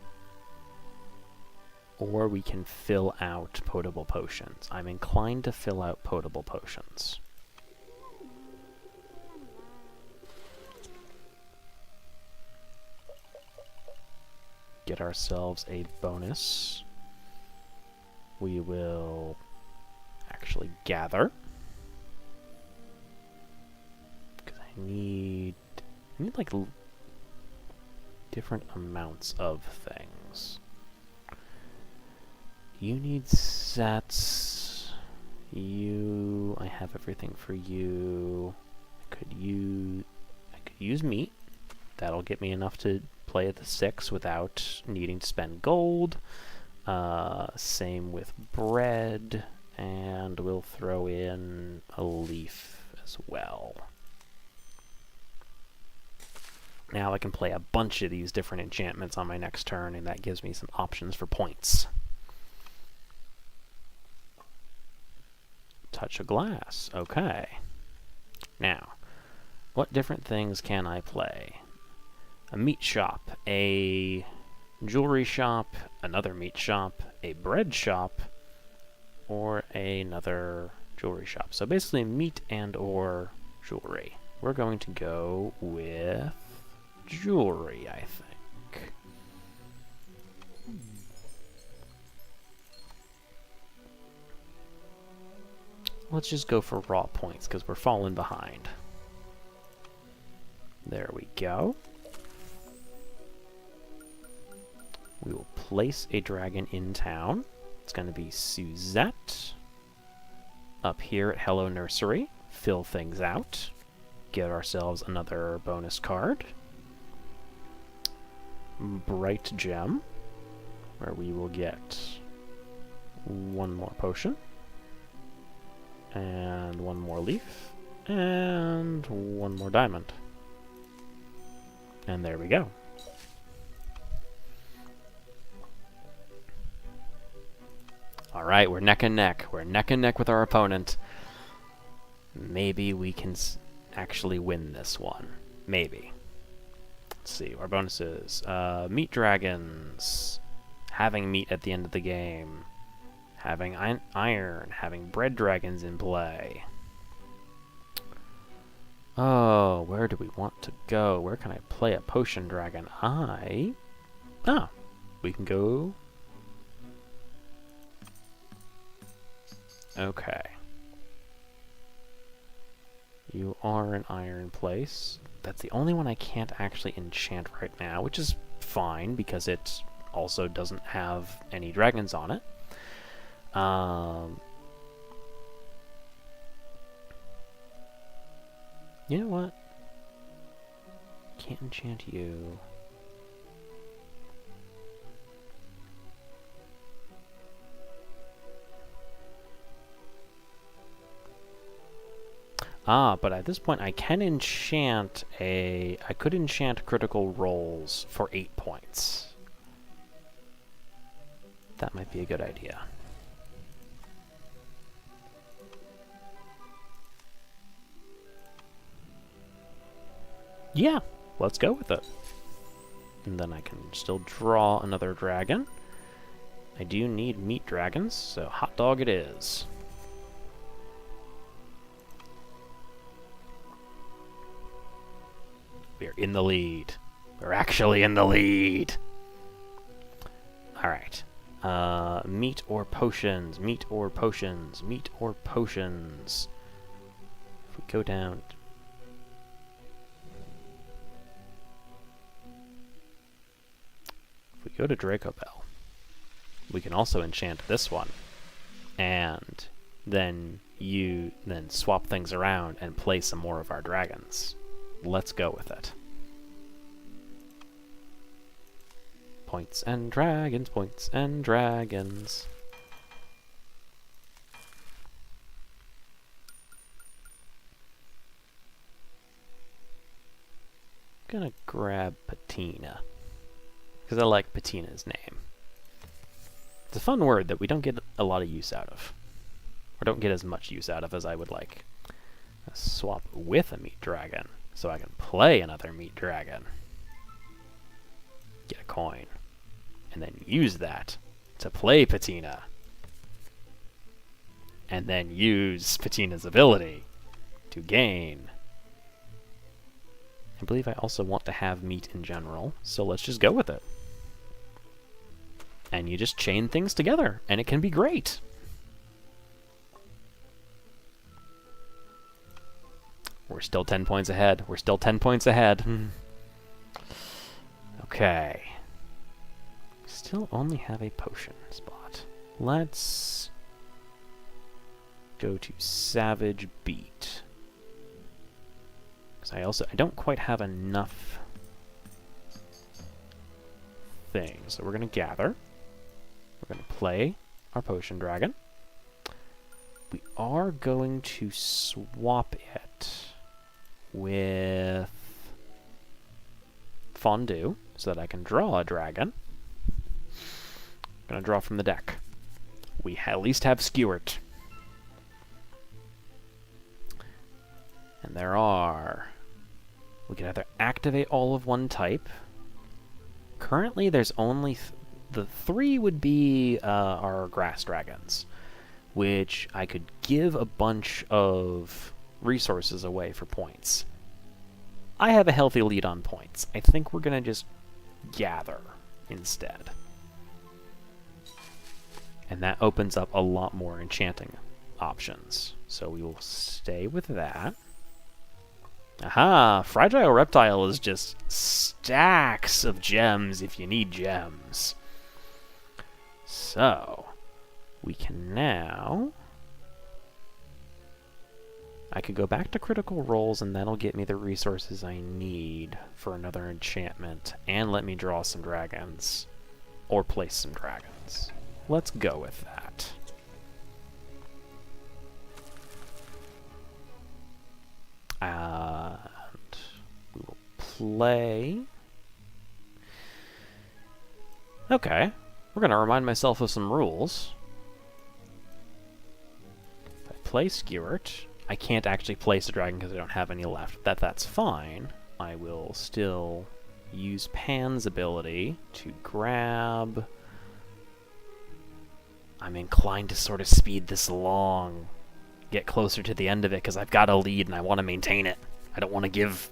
Or we can fill out potable potions. I'm inclined to fill out potable potions. Get ourselves a bonus. We will actually gather. Because I need like different amounts of things. You need sets. I have everything for you. I could use meat. That'll get me enough to play at the 6 without needing to spend gold. Same with bread, and we'll throw in a leaf as well. Now I can play a bunch of these different enchantments on my next turn, and that gives me some options for points. Touch of Glass. Okay. Now, what different things can I play? A meat shop, a jewelry shop, another meat shop, a bread shop, or another jewelry shop. So basically meat and or jewelry. We're going to go with jewelry, I think. Let's just go for raw points because we're falling behind. There we go. We will place a dragon in town. It's going to be Suzette. Up here at Hello Nursery. Fill things out. Get ourselves another bonus card. Bright Gem, where we will get one more potion. And one more leaf. And one more diamond. And there we go. Alright, we're neck and neck. We're neck and neck with our opponent. Maybe we can actually win this one. Maybe. Let's see, our bonuses. Meat dragons. Having meat at the end of the game. Having iron. Having bread dragons in play. Oh, where do we want to go? Where can I play a potion dragon? We can go... Okay. You are an iron place. That's the only one I can't actually enchant right now, which is fine, because it also doesn't have any dragons on it. You know what? Can't enchant you. But at this point I can enchant I could enchant critical rolls for 8 points. That might be a good idea. Yeah, let's go with it. And then I can still draw another dragon. I do need meat dragons, so hot dog it is. We're in the lead. We're actually in the lead. Alright. Meat or potions, meat or potions, meat or potions. If we go down... If we go to Dracobell, we can also enchant this one. And then swap things around and play some more of our dragons. Let's go with it. Points and dragons, points and dragons. Gonna grab Patina, because I like Patina's name. It's a fun word that we don't get a lot of use out of. Or don't get as much use out of as I would like. Swap with a meat dragon, so I can play another meat dragon. Get a coin. And then use that to play Patina. And then use Patina's ability to gain. I believe I also want to have meat in general, so let's just go with it. And you just chain things together, and it can be great. We're still 10 points ahead. We're still 10 points ahead. Okay. Still only have a potion spot. Let's go to Savage Beat. Because I don't quite have enough things. So we're going to gather. We're going to play our Potion Dragon. We are going to swap it with Fondue so that I can draw a dragon. I'm going to draw from the deck. We at least have Skewert. And there are... We can either activate all of one type. Currently there's only... the 3 would be our grass dragons, which I could give a bunch of resources away for points. I have a healthy lead on points. I think we're going to just gather instead. And that opens up a lot more enchanting options. So we will stay with that. Aha! Fragile Reptile is just stacks of gems if you need gems. So, we can now... I could go back to Critical Roles, and that'll get me the resources I need for another enchantment, and let me draw some dragons. Or place some dragons. Let's go with that. And we will play... Okay, we're going to remind myself of some rules. If I play Skewert, I can't actually place a dragon because I don't have any left. That's fine. I will still use Pan's ability to grab... I'm inclined to sort of speed this along, get closer to the end of it, because I've got a lead and I want to maintain it. I don't want to give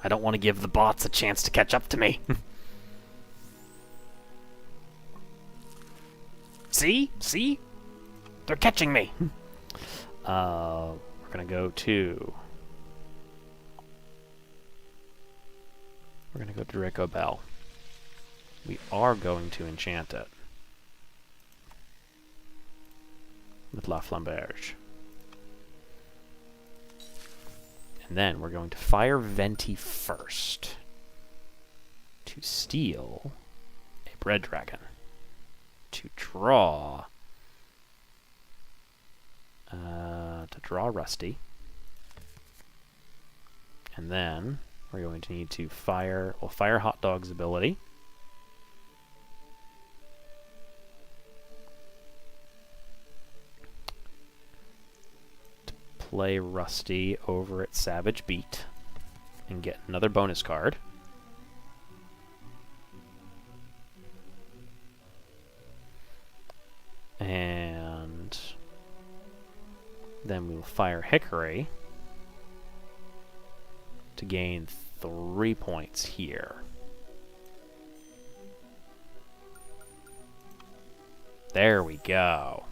the bots a chance to catch up to me. See? See? They're catching me. We're gonna go to... We're gonna go to Draco Bell. We are going to enchant it with La Flamberge. And then we're going to fire Venti first to steal a Bread Dragon. To draw Rusty. And then we're going to need to fire Hot Dog's ability. To play Rusty over at Savage Beat and get another bonus card. And then we'll fire Hickory to gain 3 points here. There we go.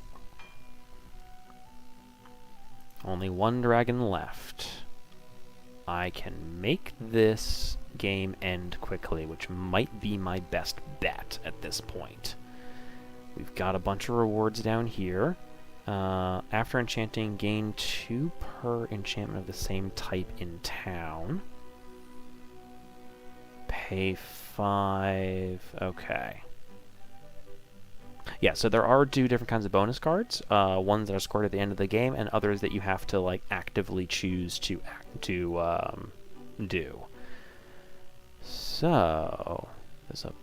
Only one dragon left. I can make this game end quickly, which might be my best bet at this point. We've got a bunch of rewards down here. After enchanting, gain 2 per enchantment of the same type in town. Pay 5. Okay. Yeah, so there are 2 different kinds of bonus cards. Ones that are scored at the end of the game, and others that you have to like actively choose to do. So there's a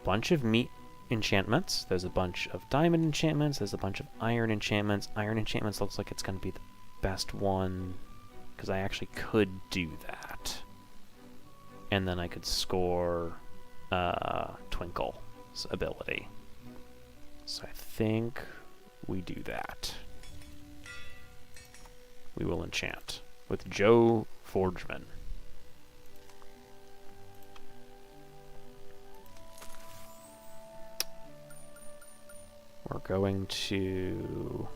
bunch of meat enchantments. There's a bunch of diamond enchantments. There's a bunch of iron enchantments. Iron enchantments looks like it's going to be the best one because I actually could do that. And then I could score Twinkle's ability. So I think we do that. We will enchant with Joe Forgeman. We're going to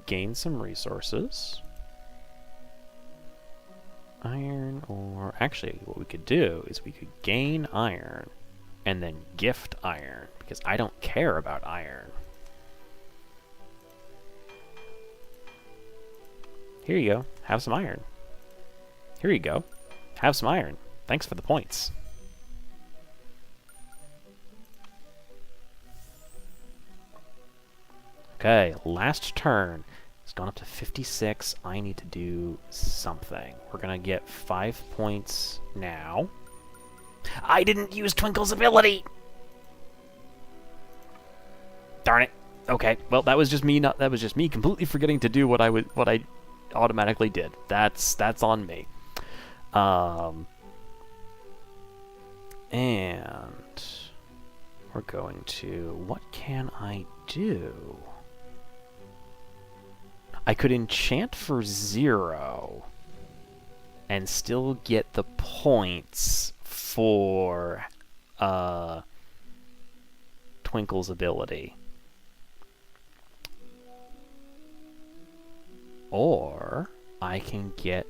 gain some resources. Iron, or actually what we could do is we could gain iron and then gift iron, because I don't care about iron. Here you go. Have some iron. Here you go. Have some iron. Thanks for the points. Okay, last turn. It's gone up to 56. I need to do something. We're gonna get 5 points now. I didn't use Twinkle's ability! Darn it. Okay, well that was just me completely forgetting to do what I automatically did. That's on me. And we're going to, what can I do? I could enchant for 0 and still get the points for Twinkle's ability. Or I can get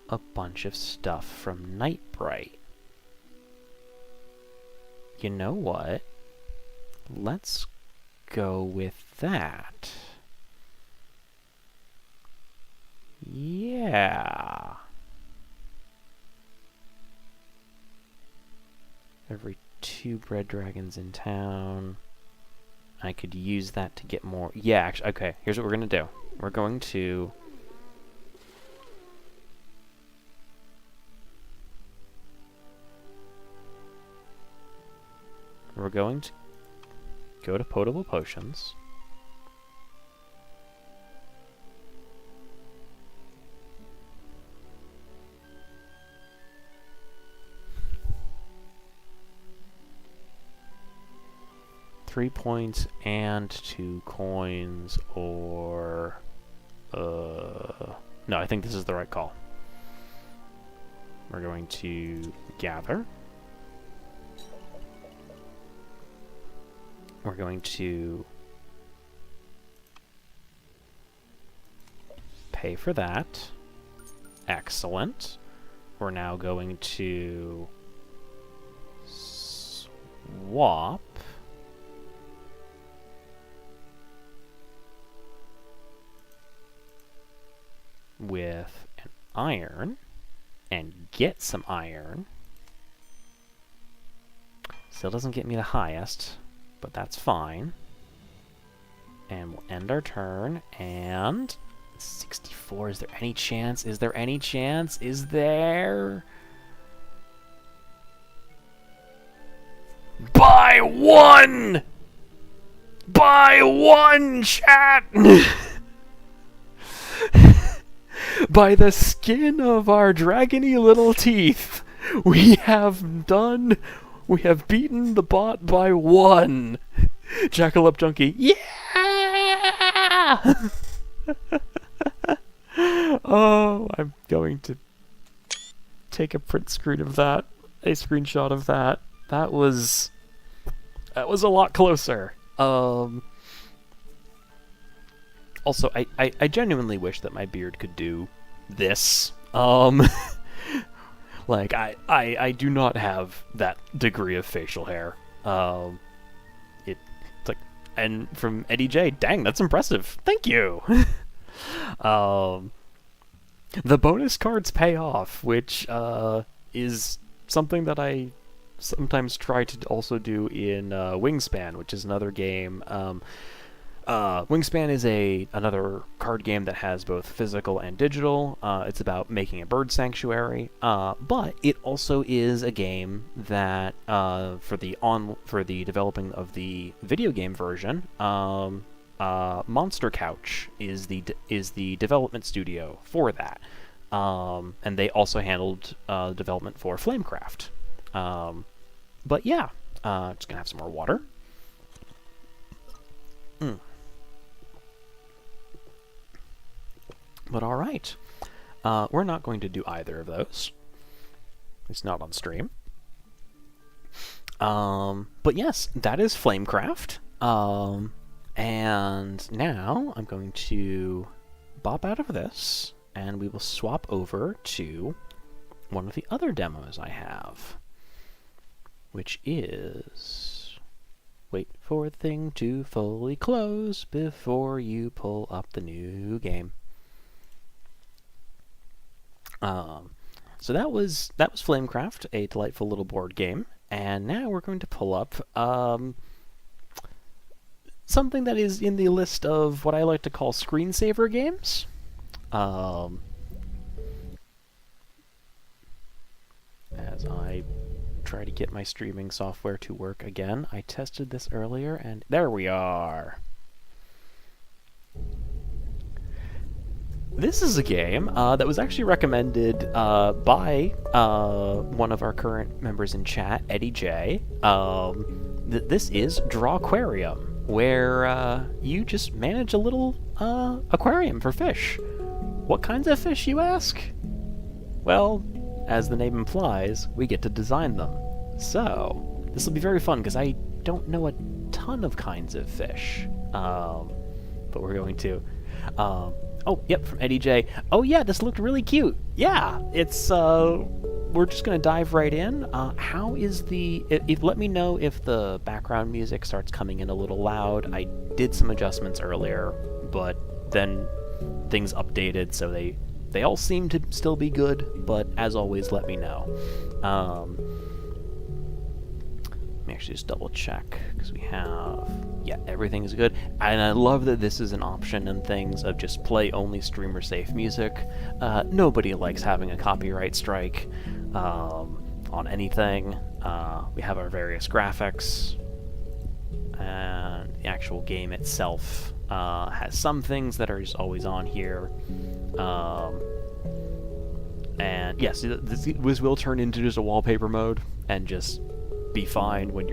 a bunch of stuff from Nightbright. You know what? Let's go with that. Yeah. Every 2 bread dragons in town. I could use that to get more. Yeah, actually, okay, here's what we're going to do. We're going to... We're going to go to potable potions. Three points and 2 coins, or... No, I think this is the right call. We're going to gather. We're going to pay for that. Excellent. We're now going to swap with an iron and get some iron. Still doesn't get me the highest, but that's fine. And we'll end our turn, and 64, is there any chance? Is there any chance? Is there? By 1! By 1, chat! By the skin of our dragony little teeth, we have beaten the bot by 1. Jackalope Junkie, yeah! Oh, I'm going to take a print screen of that, a screenshot of that. That was a lot closer. Also, I genuinely wish that my beard could do this. Like, I do not have that degree of facial hair. It's like, and from Eddie J, dang, that's impressive. Thank you. The bonus cards pay off, which is something that I sometimes try to also do in Wingspan, which is another game. Wingspan is another card game that has both physical and digital. It's about making a bird sanctuary, but it also is a game that for the developing of the video game version, Monster Couch is the development studio for that, and they also handled development for Flamecraft. But yeah, just gonna have some more water. But alright, we're not going to do either of those. It's not on stream. But yes, that is Flamecraft. And now I'm going to bop out of this, and we will swap over to one of the other demos I have, which is... Wait for the thing to fully close before you pull up the new game. So that was Flamecraft, a delightful little board game, and now we're going to pull up something that is in the list of what I like to call screensaver games. As I try to get my streaming software to work again, I tested this earlier, and there we are. This is a game that was actually recommended by one of our current members in chat, Eddie J. This is Drawquarium, where you just manage a little aquarium for fish. What kinds of fish, you ask? Well, as the name implies, we get to design them. So, this will be very fun, because I don't know a ton of kinds of fish. But we're going to... Oh, yep, from Eddie J. Oh yeah, this looked really cute. Yeah, it's we're just gonna dive right in. How is the? Let me know if the background music starts coming in a little loud. I did some adjustments earlier, but then things updated, so they all seem to still be good. But as always, let me know. Let me actually just double check because we have, yeah, everything is good. And I love that this is an option and things of just play only streamer safe music. Nobody likes having a copyright strike on anything. We have our various graphics, and the actual game itself has some things that are just always on here. And yes, this will turn into just a wallpaper mode and just be fine when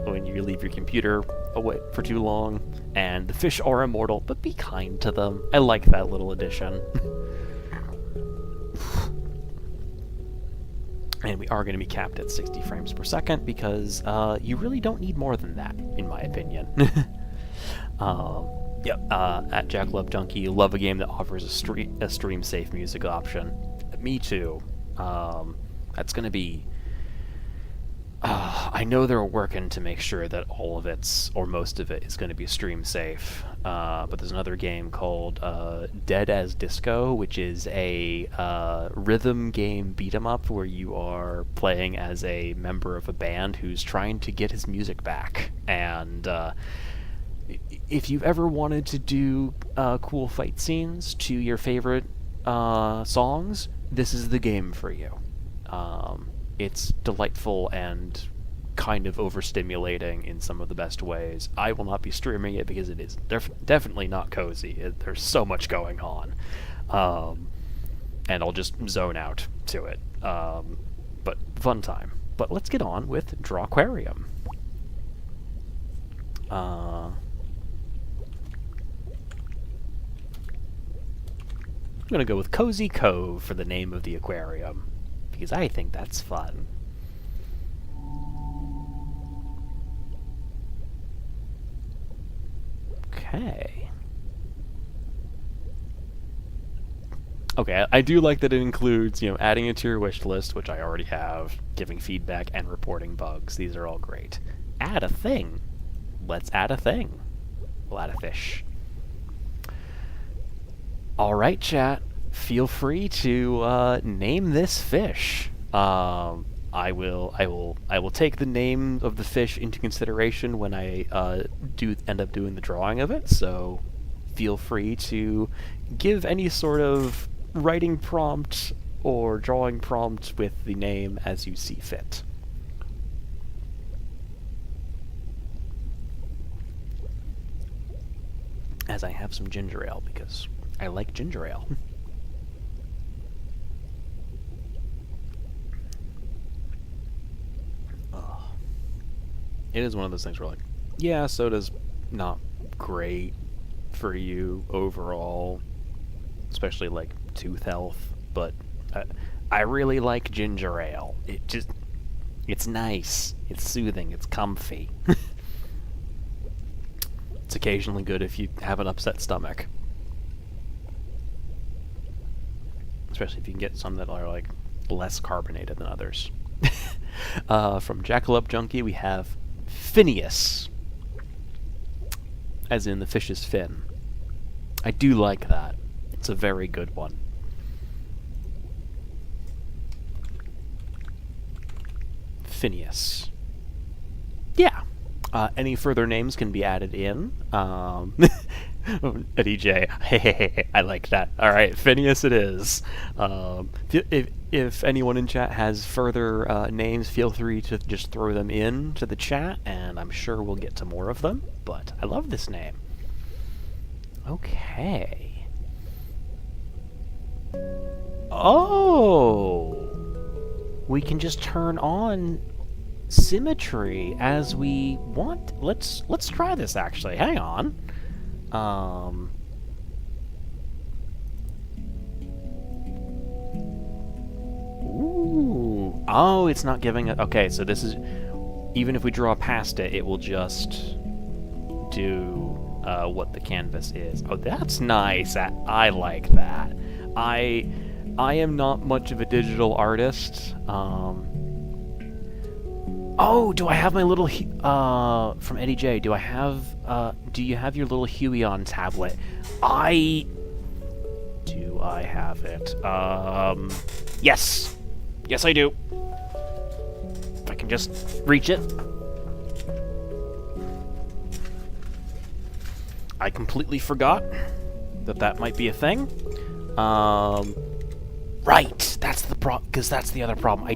when you leave your computer away for too long. And the fish are immortal, but be kind to them. I like that little addition. And we are going to be capped at 60 frames per second because you really don't need more than that, in my opinion. At Jack Love Junkie, love a game that offers a stream safe music option. Me too. That's going to be... I know they're working to make sure that all of it's, or most of it, is going to be stream safe. But there's another game called Dead as Disco, which is a rhythm game beat 'em up where you are playing as a member of a band who's trying to get his music back. And if you've ever wanted to do cool fight scenes to your favorite songs, this is the game for you. It's delightful and kind of overstimulating in some of the best ways. I will not be streaming it because it is definitely not cozy. There's so much going on. And I'll just zone out to it. But fun time. But let's get on with Drawquarium. I'm going to go with Cozy Cove for the name of the aquarium, because I think that's fun. Okay. Okay, I do like that it includes, adding it to your wish list, which I already have, giving feedback, and reporting bugs. These are all great. Add a thing. Let's add a thing. We'll add a fish. Alright, chat. Feel free to name this fish. I will take the name of the fish into consideration when I do end up doing the drawing of it, so feel free to give any sort of writing prompt or drawing prompt with the name as you see fit. As I have some ginger ale, because I like ginger ale. It is one of those things where, like, yeah, soda's not great for you overall, especially, like, tooth health, but I really like ginger ale. It's nice, it's soothing, it's comfy. It's occasionally good if you have an upset stomach. Especially if you can get some that are, like, less carbonated than others. From Jackalope Junkie, we have Phineas, as in the fish's fin. I do like that. It's a very good one. Phineas. Yeah. Any further names can be added in. Eddie J. Hey, I like that. Alright, Phineas it is. If anyone in chat has further names, feel free to just throw them in to the chat, and I'm sure we'll get to more of them. But I love this name. Okay. Oh! We can just turn on symmetry as we want. Let's try this, actually. Hang on. Ooh. Oh, it's not giving it. Okay, so this is, even if we draw past it, it will just do what the canvas is. Oh, that's nice. I like that. I am not much of a digital artist. Oh, do I have my little from Eddie J? Do you have your little Huey on tablet? Do I have it? Yes. Yes, I do. If I can just reach it. I completely forgot that might be a thing. Right, that's the because that's the other problem. I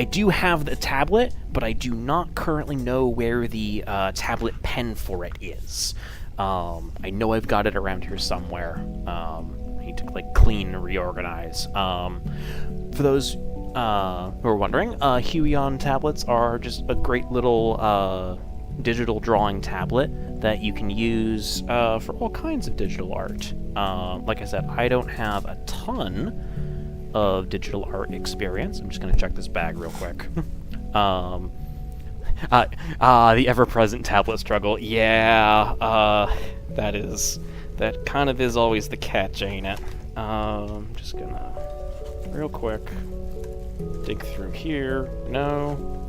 do have the tablet, but I do not currently know where the tablet pen for it is. I know I've got it around here somewhere. I need to like clean and reorganize. For those who are wondering, Huey on tablets are just a great little digital drawing tablet that you can use for all kinds of digital art. Like I said, I don't have a ton of digital art experience. I'm just going to check this bag real quick. The ever-present tablet struggle. Yeah, that kind of is always the catch, ain't it? I'm just gonna, real quick, dig through here. No.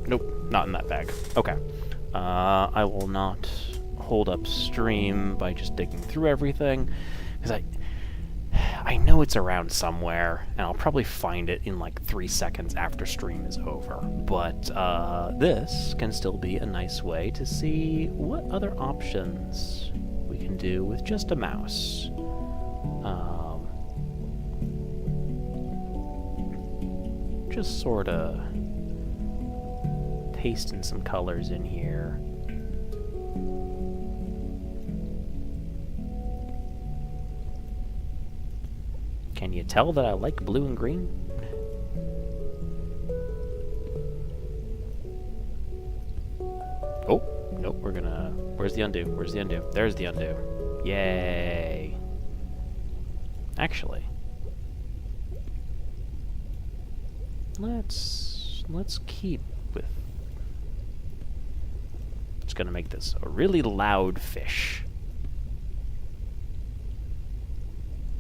Nope, not in that bag. Okay. I will not hold up stream by just digging through everything, because I know it's around somewhere, and I'll probably find it in like 3 seconds after stream is over. But this can still be a nice way to see what other options we can do with just a mouse. Just sort of pasting some colors in here. Can you tell that I like blue and green? Oh, nope, we're gonna... Where's the undo? Where's the undo? There's the undo. Yay. Actually, let's keep with... Just gonna make this a really loud fish.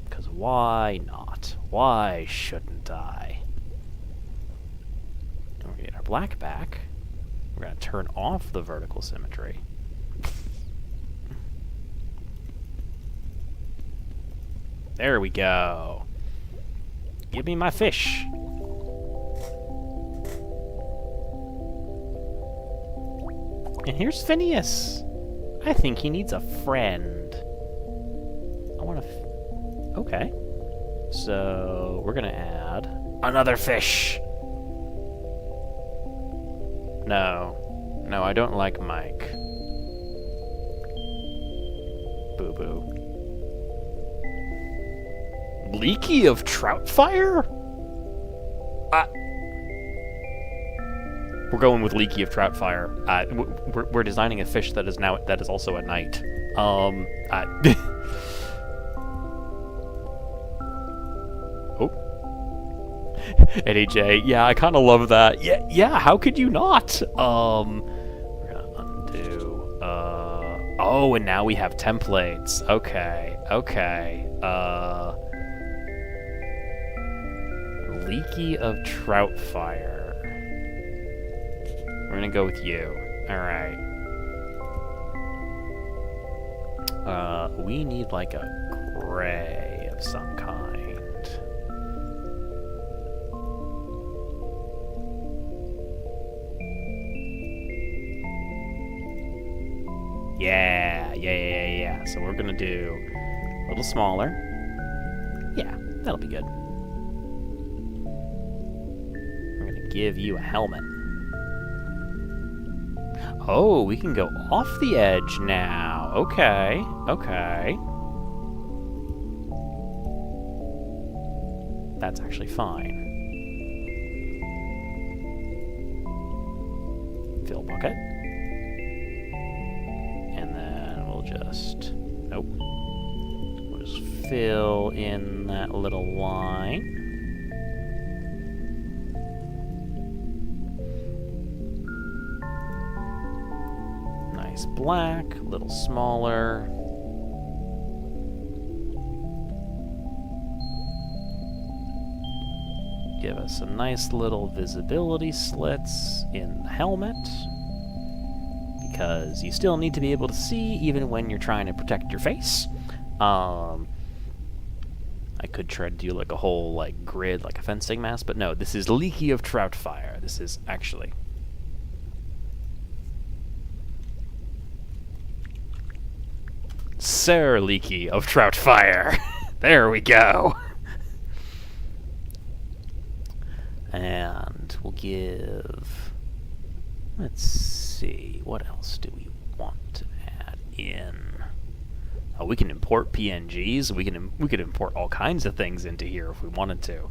Because why not? Why shouldn't I? And we're gonna get our black back. We're gonna turn off the vertical symmetry. There we go. Give me my fish. And here's Phineas. I think he needs a friend. I want to... Okay. So, we're gonna add another fish. No. No, I don't like Mike. Boo-boo. Leaky of Troutfire? We're going with Leaky of Troutfire. We're designing a fish that is also a knight. Oh. Eddie J, yeah, I kind of love that. Yeah, how could you not? We're gonna undo. Oh, and now we have templates. Okay. Leaky of Troutfire. We're gonna go with you. Alright. We need like a gray of some kind. Yeah. So we're gonna do a little smaller. Yeah, that'll be good. We're gonna give you a helmet. Oh, we can go off the edge now. Okay. That's actually fine. Fill bucket. And then we'll just... Nope. We'll just fill in that little line. nice black, a little smaller. Give us some nice little visibility slits in the helmet, because you still need to be able to see even when you're trying to protect your face. I could try to do like a whole like grid, like a fencing mask, but no, this is Leaky of Troutfire. This is actually... Sir Leaky of Troutfire. There we go. And we'll give... Let's see, what else do we want to add in? Oh, we can import PNGs. We could import all kinds of things into here if we wanted to.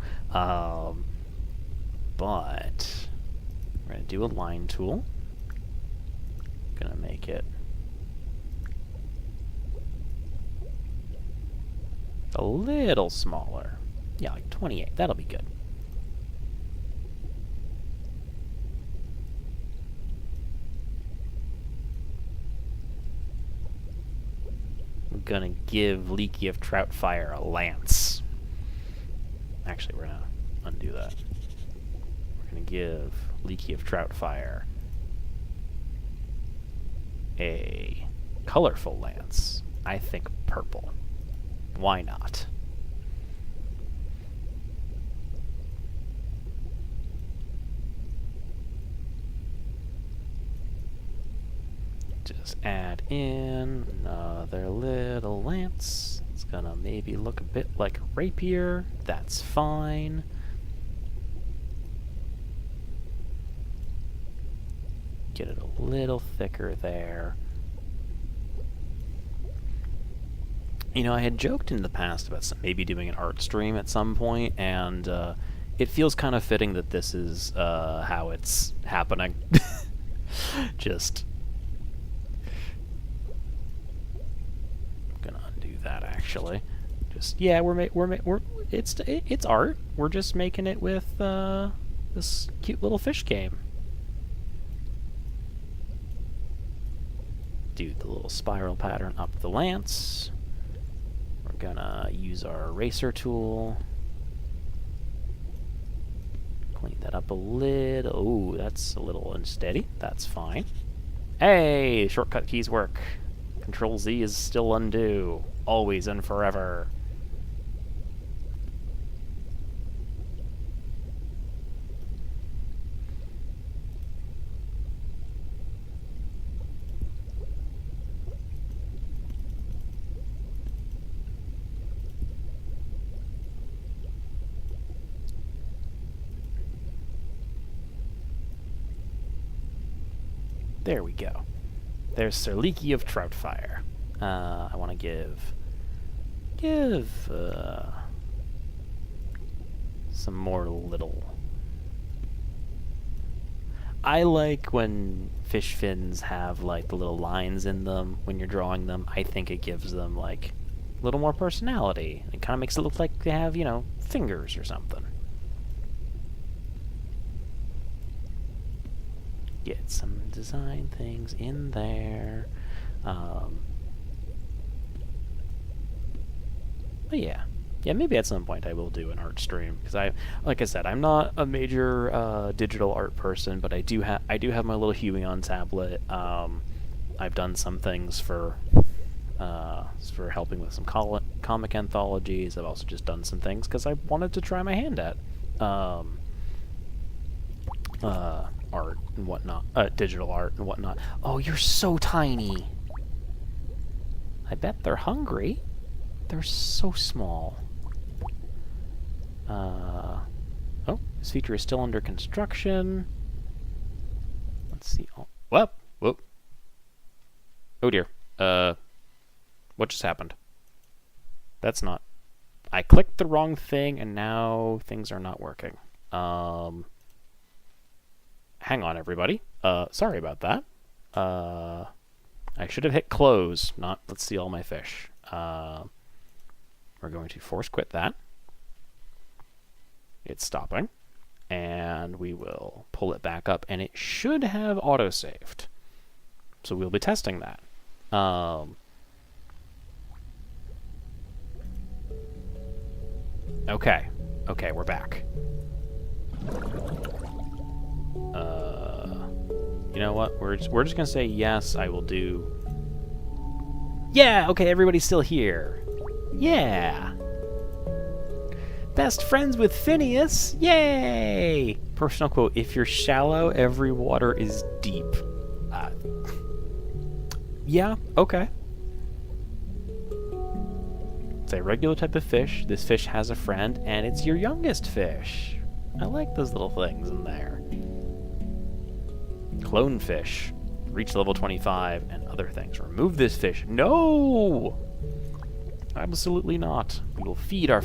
But we're gonna do a line tool. Gonna make it a little smaller. Yeah, like 28. That'll be good. I'm gonna give Leaky of Troutfire a lance. Actually, we're gonna undo that. We're gonna give Leaky of Troutfire a colorful lance. I think purple. Why not? Just add in another little lance. It's gonna maybe look a bit like a rapier. That's fine. Get it a little thicker there. You know, I had joked in the past about maybe doing an art stream at some point, and it feels kind of fitting that this is how it's happening. Just... gonna undo that actually. Just yeah, it's art. We're just making it with this cute little fish game. Do the little spiral pattern up the lance. We're gonna use our eraser tool. Clean that up a little. Ooh, that's a little unsteady. That's fine. Hey, shortcut keys work. Control Z is still undo. Always and forever. There we go. There's Sir Leaky of Troutfire. I want to give some more little... I like when fish fins have like the little lines in them when you're drawing them. I think it gives them like a little more personality. It kind of makes it look like they have, you know, fingers or something. Get some design things in there. But yeah, maybe at some point I will do an art stream, because like I said, I'm not a major digital art person, but I do have my little Huion tablet. I've done some things for helping with some comic anthologies. I've also just done some things because I wanted to try my hand at art and whatnot, digital art and whatnot. Oh, you're so tiny. I bet they're hungry. They're so small. Oh, this feature is still under construction. Let's see. Oh, whoop. Oh dear. What just happened? That's not... I clicked the wrong thing and now things are not working. Hang on, everybody. Sorry about that. I should have hit close, not let's see all my fish. We're going to force quit that. It's stopping. And we will pull it back up, and it should have auto-saved. So we'll be testing that. Okay. Okay, we're back. You know what? We're just gonna say yes, I will do... Yeah! Okay, everybody's still here. Yeah! Best friends with Phineas! Yay! Personal quote, if you're shallow, every water is deep. Yeah, okay. It's a regular type of fish. This fish has a friend, and it's your youngest fish. I like those little things in there. Clone fish. Reach level 25 and other things. Remove this fish. No! Absolutely not. We will feed our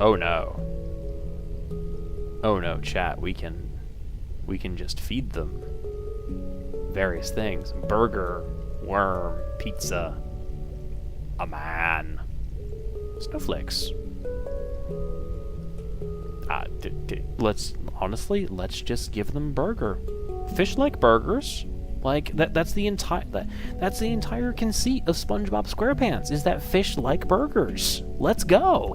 Oh no. Oh no, chat. We can just feed them various things. Burger, worm, pizza, a man. Snowflakes. Let's just give them burger. Fish like burgers. Like that's the entire conceit of SpongeBob SquarePants is that fish like burgers. Let's go.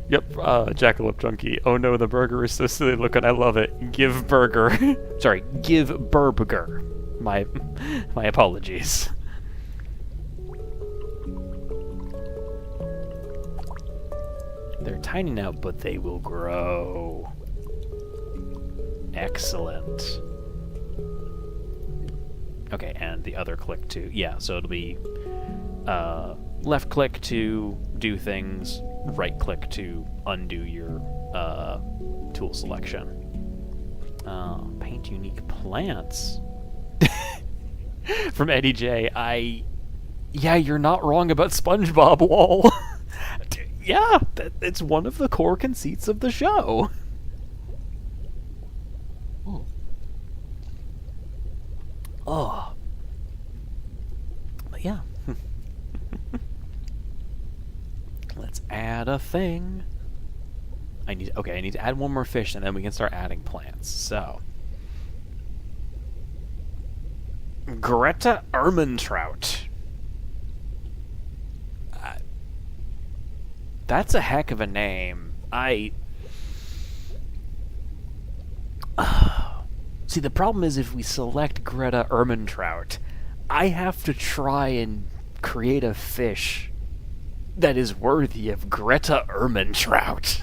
Yep, Jackalope Junkie. Oh no, the burger is so silly looking. I love it. Give burger. Sorry, give burger. My apologies. They're tiny now, but they will grow. Excellent. Okay, and the other click to... Yeah, so it'll be left click to do things, right click to undo your tool selection. Paint unique plants. From Eddie J. Yeah, you're not wrong about SpongeBob, lol. Yeah, it's one of the core conceits of the show. Oh. But yeah. Let's add a thing. I need to add one more fish and then we can start adding plants. So. Greta Ermintrout. That's a heck of a name. See, the problem is if we select Greta Ermintrout, I have to try and create a fish that is worthy of Greta Ermintrout.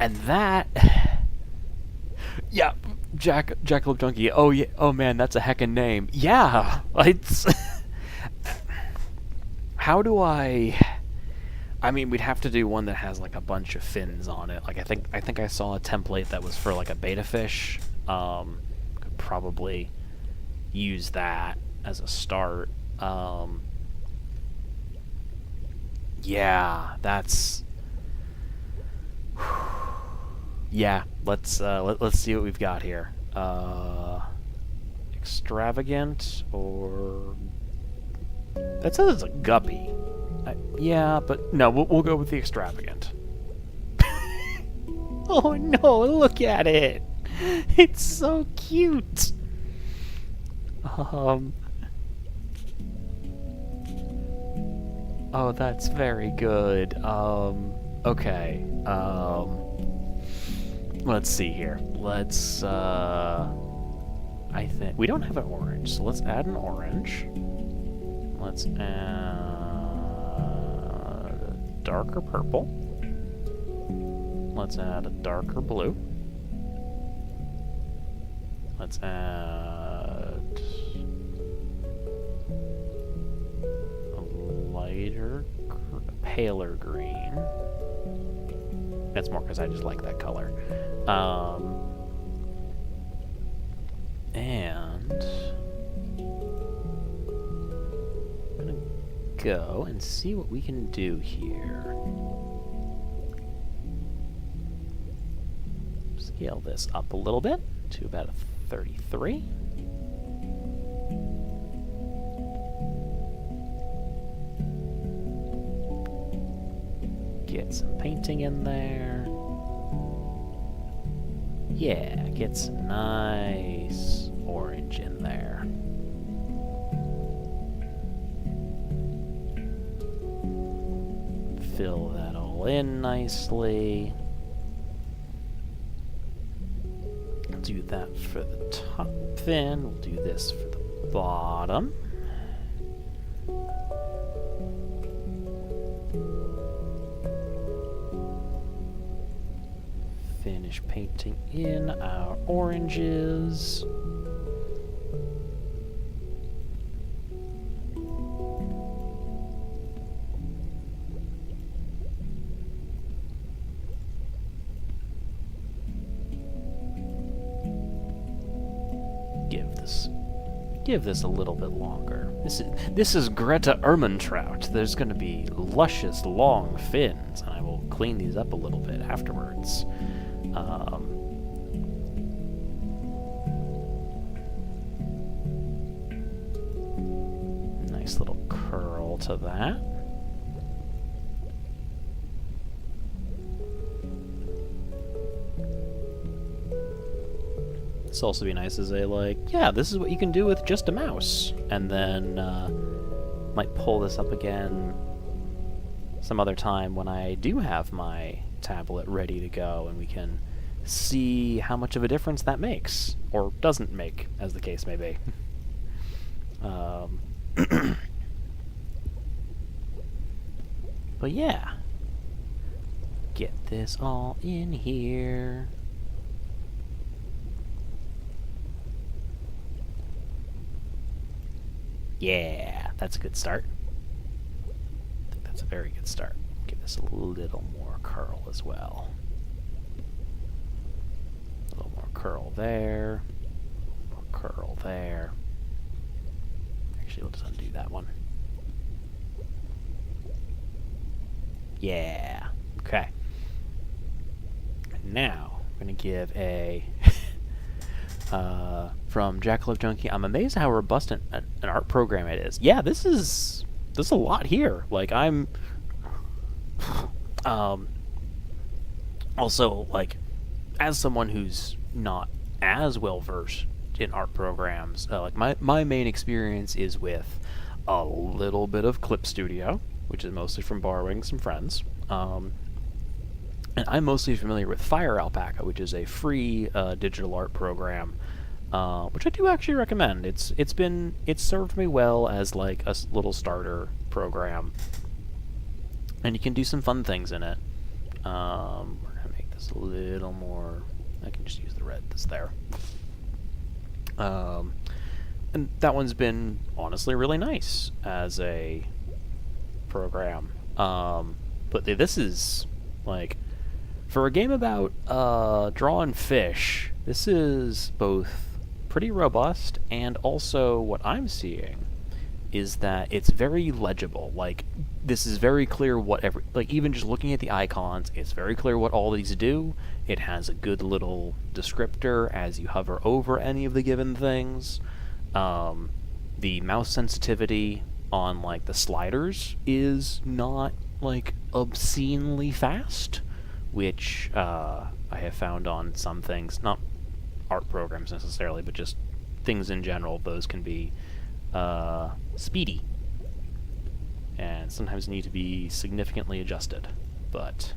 And that... Yeah, Jackalope Junkie. Oh, yeah. Oh, man, that's a heckin' name. Yeah, it's... How do I mean, we'd have to do one that has like a bunch of fins on it. Like I think I saw a template that was for like a beta fish. Could probably use that as a start. Yeah, that's... Yeah, let's see what we've got here. Extravagant or... That says it's a guppy. Yeah, but no, we'll go with the extravagant. Oh no, look at it! It's so cute! Oh, that's very good. Okay. Let's see here. Let's, I think... We don't have an orange, so let's add an orange. Let's add a darker purple. Let's add a darker blue. Let's add a lighter, paler green. That's more because I just like that color. And I'm gonna go and see what we can do here. Scale this up a little bit to about a 33. Get Get some painting in there. Yeah, get some nice orange in there. Fill that all in nicely. Do that for the top fin. We'll do this for the bottom. Finish painting in our oranges. Give this a little bit longer. This is Greta Ermentrout. There's going to be luscious long fins, and I will clean these up a little bit afterwards. Nice little curl to that. This also be nice as a, like, yeah, this is what you can do with just a mouse. And then, might pull this up again some other time when I do have my tablet ready to go and we can see how much of a difference that makes. Or doesn't make, as the case may be. But yeah. Get this all in here. Yeah, that's a good start. I think that's a very good start. Give this a little more curl as well. A little more curl there. More curl there. Actually, we'll just undo that one. Yeah. Okay. Now, I'm going to give a... from Jackalope Junkie, I'm amazed how robust an art program it is. Yeah, there's a lot here. Like, I'm also, like, as someone who's not as well versed in art programs, like my main experience is with a little bit of Clip Studio, which is mostly from borrowing some friends. And I'm mostly familiar with Fire Alpaca, which is a free digital art program, which I do actually recommend. It's served me well as like a little starter program, and you can do some fun things in it. We're gonna make this a little more. I can just use the red that's there. And that one's been honestly really nice as a program. But this is like, for a game about drawing fish, this is both pretty robust, and also what I'm seeing is that it's very legible. Like, this is very clear what like, even just looking at the icons, it's very clear what all these do. It has a good little descriptor as you hover over any of the given things. The mouse sensitivity on, like, the sliders is not, like, obscenely fast, which I have found on some things, not art programs necessarily, but just things in general. Those can be speedy, and sometimes need to be significantly adjusted. But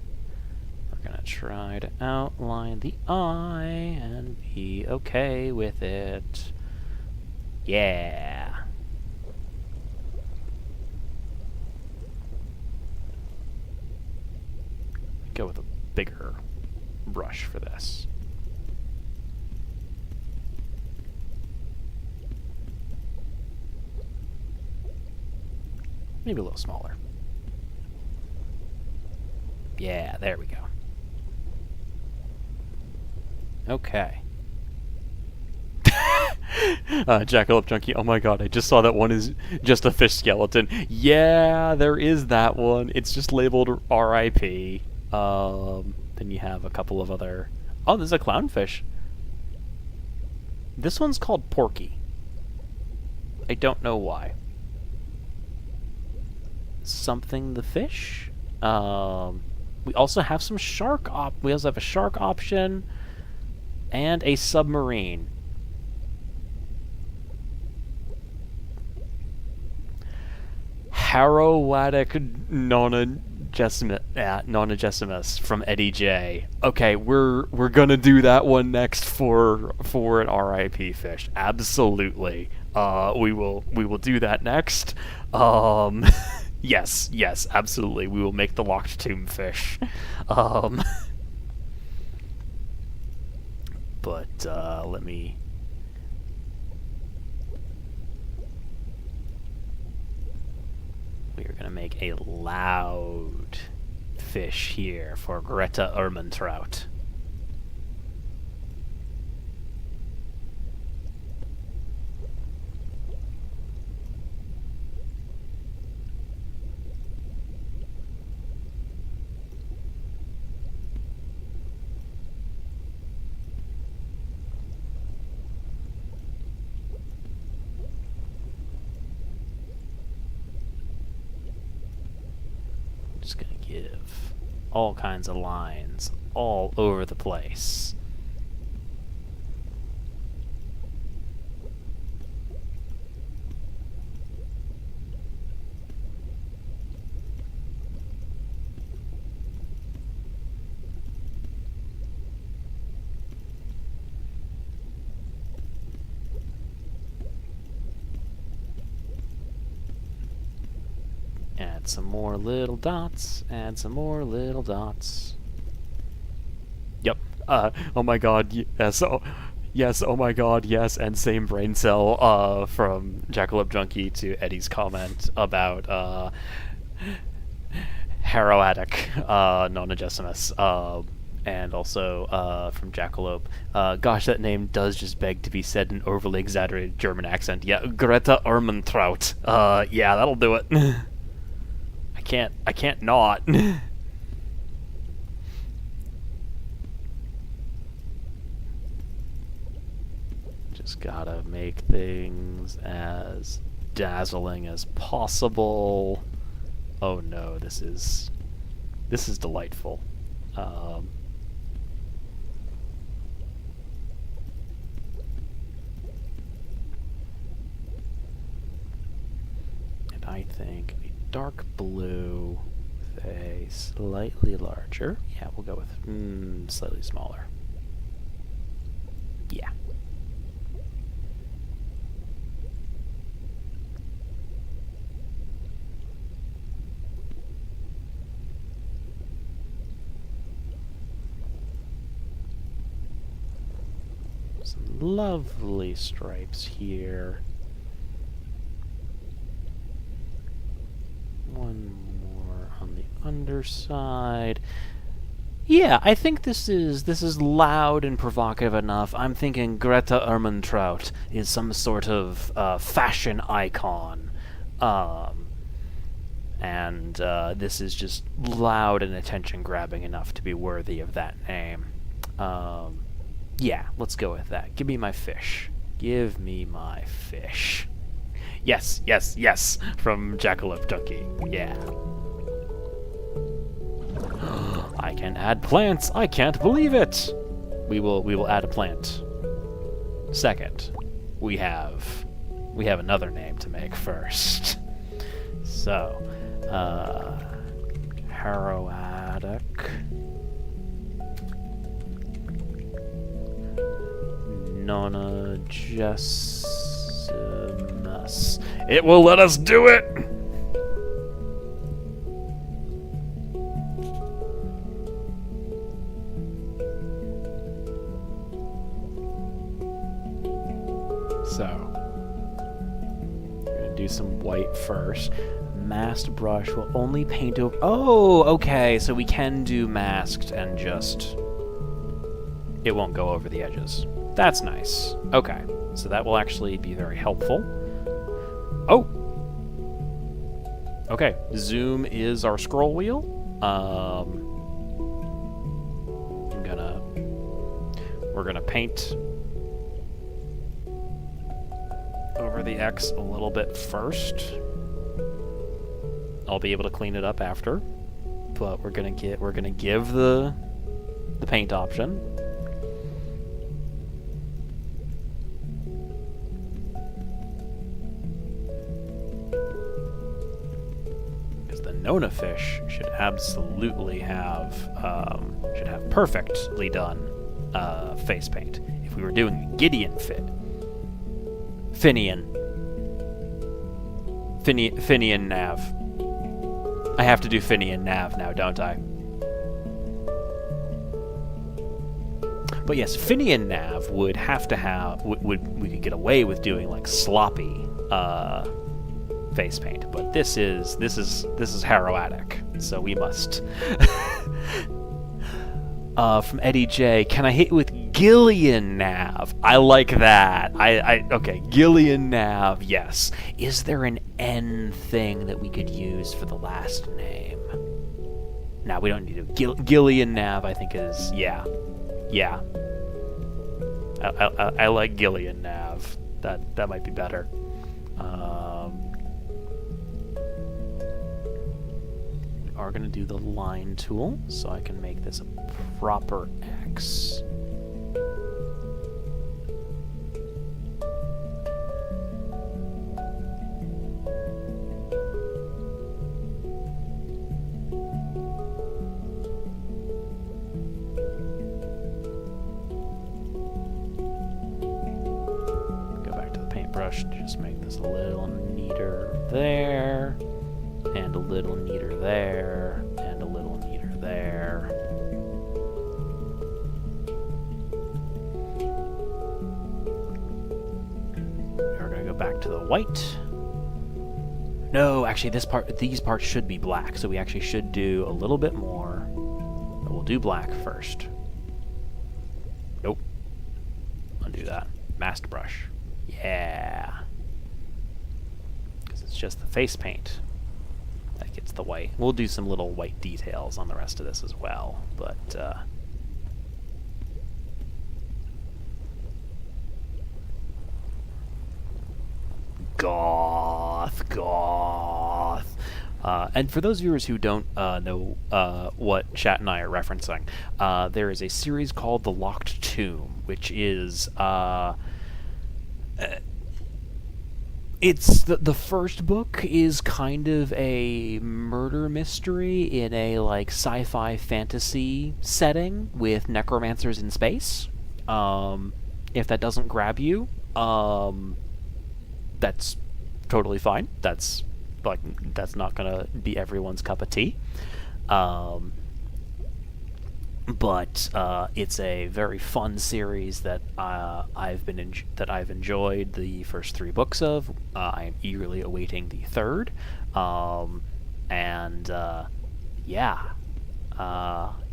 we're gonna try to outline the eye and be okay with it. Yeah. Go with a bigger brush for this. Maybe a little smaller. Yeah, there we go. Okay. Jackalope Junkie, oh my god, I just saw that one is just a fish skeleton. Yeah, there is that one. It's just labeled RIP. Then you have a couple of other... Oh, there's a clownfish. This one's called Porky. I don't know why. Something the fish? We also have some we also have a shark option and a submarine. Harrowatic Nonagesimus from Eddie J. Okay, we're gonna do that one next for an RIP fish. Absolutely. We will do that next. Yes, absolutely. We will make the locked tomb fish. But let me. We are gonna make a loud fish here for Greta Ermentrout. Just gonna give all kinds of lines all over the place. Add some more little dots, add some more little dots. Yep. Oh my god, yes, oh my god, yes, and same brain cell, from Jackalope Junkie to Eddie's comment about, Harrowatic, Nonagesimus, and also, from Jackalope. Gosh, that name does just beg to be said in overly exaggerated German accent. Yeah, Greta Ermentrout. Yeah, that'll do it. I can't not. Just gotta make things as dazzling as possible. Oh no, this is delightful. And I think dark blue with a slightly larger. Yeah, we'll go with slightly smaller. Yeah. Some lovely stripes here. One more on the underside. Yeah, I think this is loud and provocative enough. I'm thinking Greta Ermentrout is some sort of fashion icon, and this is just loud and attention-grabbing enough to be worthy of that name. Yeah, let's go with that. Give me my fish. Give me my fish. Yes, from Jackalope Junkie. Yeah. I can add plants. I can't believe it. We will add a plant. Second, we have another name to make first. So, Harrowatic. Nonagesimus. It will let us do it! So, we're gonna do some white first. Masked brush will only paint over... Oh, okay, so we can do masked and just... It won't go over the edges. That's nice. Okay, so that will actually be very helpful. Oh! Okay, zoom is our scroll wheel. We're gonna paint over the X a little bit first. I'll be able to clean it up after. but we're gonna give the paint option. Because the Nona fish should absolutely have perfectly done face paint. If we were doing a Gideon fit, Finian Nav. I have to do Finian Nav now, don't I? But yes, Finian Nav would have to have we could get away with doing like sloppy face paint, but this is Harrowatic, so we must. From Eddie J, can I hit with Gillian Nav? I like that. Okay, Gillian Nav, yes. Is there an N thing that we could use for the last name? No, we don't need to. Gillian Nav, I think is, yeah. I like Gillian Nav. That might be better. We are going to do the line tool, so I can make this a proper X. Brush to just make this a little neater there, and a little neater there, and a little neater there. We're gonna go back to the white. No, actually these parts should be black, so we actually should do a little bit more, but we'll do black first. Nope. Undo that. Masked brush. Yeah. Because it's just the face paint that gets the white. We'll do some little white details on the rest of this as well, but goth. And for those viewers who don't know what Chat and I are referencing, there is a series called The Locked Tomb, which is it's the first book is kind of a murder mystery in a like sci-fi fantasy setting with necromancers in space. If that doesn't grab you, that's totally fine. That's not gonna be everyone's cup of tea. But it's a very fun series that I've enjoyed the first 3 books of. I am eagerly awaiting the 3rd,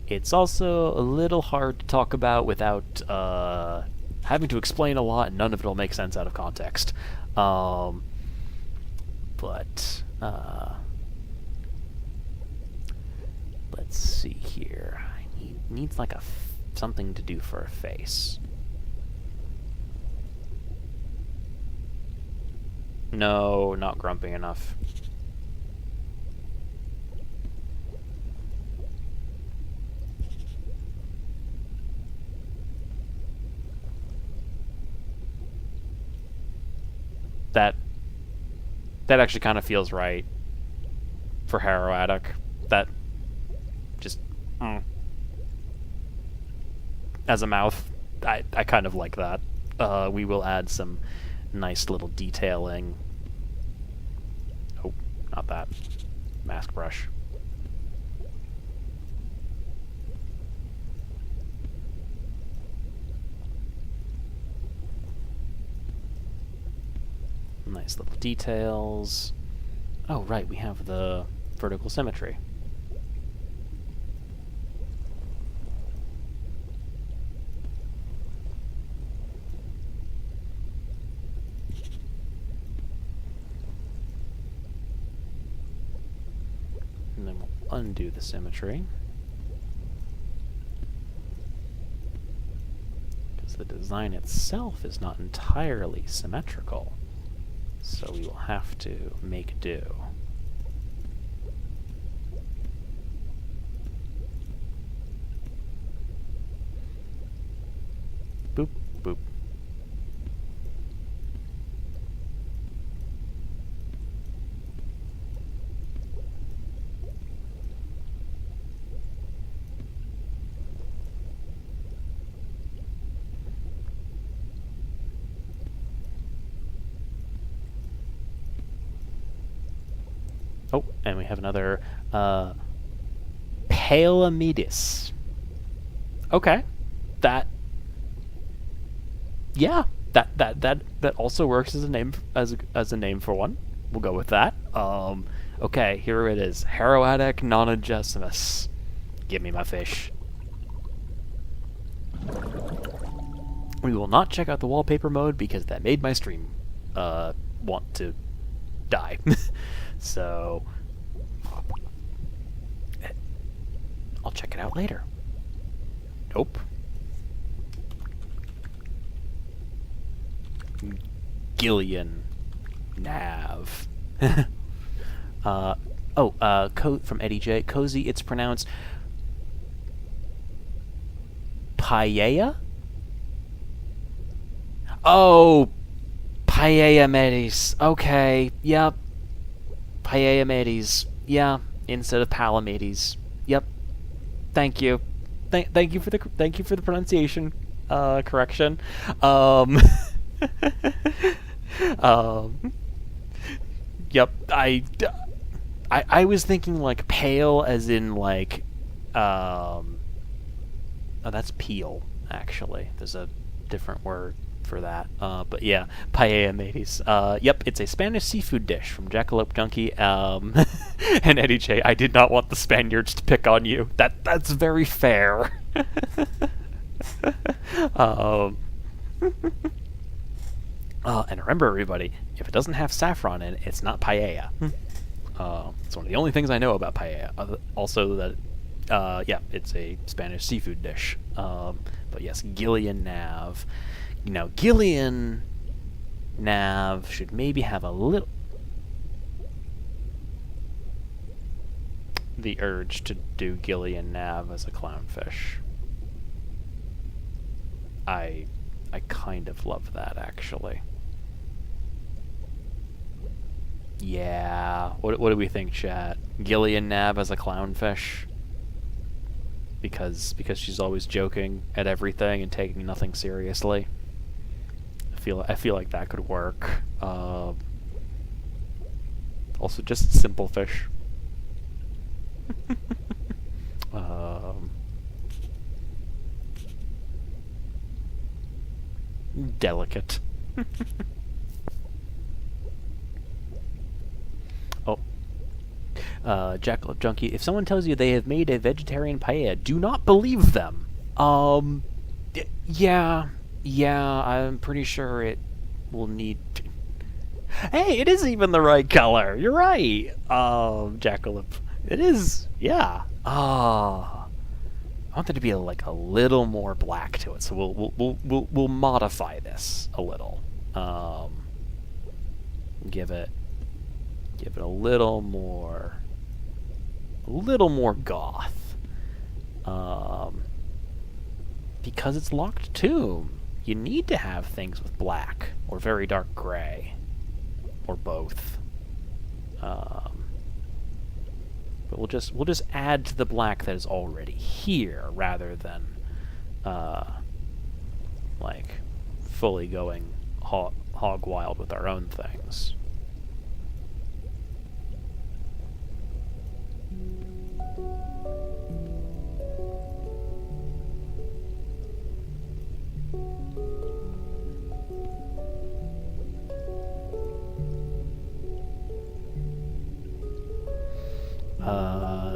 it's also a little hard to talk about without having to explain a lot, and none of it will make sense out of context. Let's see here. Needs like something to do for a face. No, not grumpy enough. That actually kind of feels right for Harrowatic. That just as a mouth, I kind of like that. We will add some nice little detailing. Oh, not that. Mask brush. Nice little details. Oh, right, we have the vertical symmetry. And then we'll undo the symmetry. Because the design itself is not entirely symmetrical. So we will have to make do. Oh, and we have another Palamedes. Okay, that yeah, that also works as a name as a name for one. We'll go with that. Okay, here it is, Heroatic nonagesimus. Give me my fish. We will not check out the wallpaper mode because that made my stream want to die. So I'll check it out later. Nope. Gillian Nav. From Eddie J. Cozy, it's pronounced Paella? Oh, Palamedes. Okay, yep. Palamedes. Yeah, instead of Palamedes. Yep. Thank you. Thank you for the pronunciation correction. Yep. I was thinking like pale as in like oh, that's peel actually. There's a different word for that. But yeah, paella mateys. Yep, it's a Spanish seafood dish from Jackalope Junkie. And Eddie J, I did not want the Spaniards to pick on you. That's very fair. And remember, everybody, if it doesn't have saffron in it, it's not paella. It's one of the only things I know about paella. Also, that it's a Spanish seafood dish. But yes, Gillian Nav. You know, Gillian Nav should maybe have a little the urge to do Gillian Nav as a clownfish. I kind of love that, actually. Yeah. What do we think, chat? Gillian Nav as a clownfish? Because she's always joking at everything and taking nothing seriously. I feel like that could work. Also, just simple fish. Delicate. Oh. Jackalope Junkie, if someone tells you they have made a vegetarian paella, do not believe them. Yeah, I'm pretty sure it will need to... Hey, it is even the right color. You're right. Jackalope. It is, yeah. I want there to be like a little more black to it, so we'll modify this a little. Give it a little more goth. Because it's Locked Tomb, you need to have things with black or very dark gray, or both. But we'll just add to the black that is already here, rather than like fully going hog wild with our own things.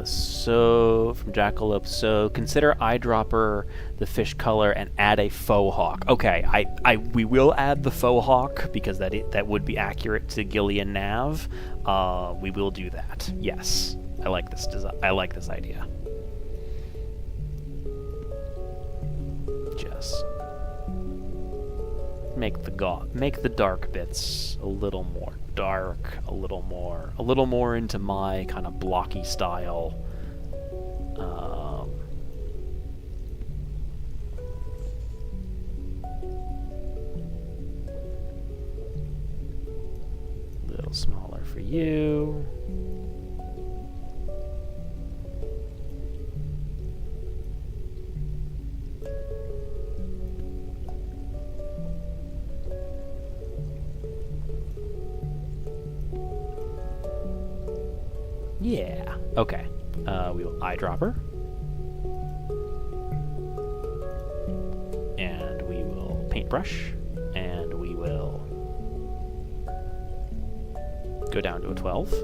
So from Jackalope, so consider eyedropper the fish color and add a faux hawk. Okay, we will add the faux hawk because that would be accurate to Gillian Nav. We will do that. Yes, I like this design. I like this idea. Just make the dark bits a little more dark, a little more into my kind of blocky style. Little smaller for you. Yeah. Okay. We will eyedropper. And we will paintbrush. And we will go down to a 12.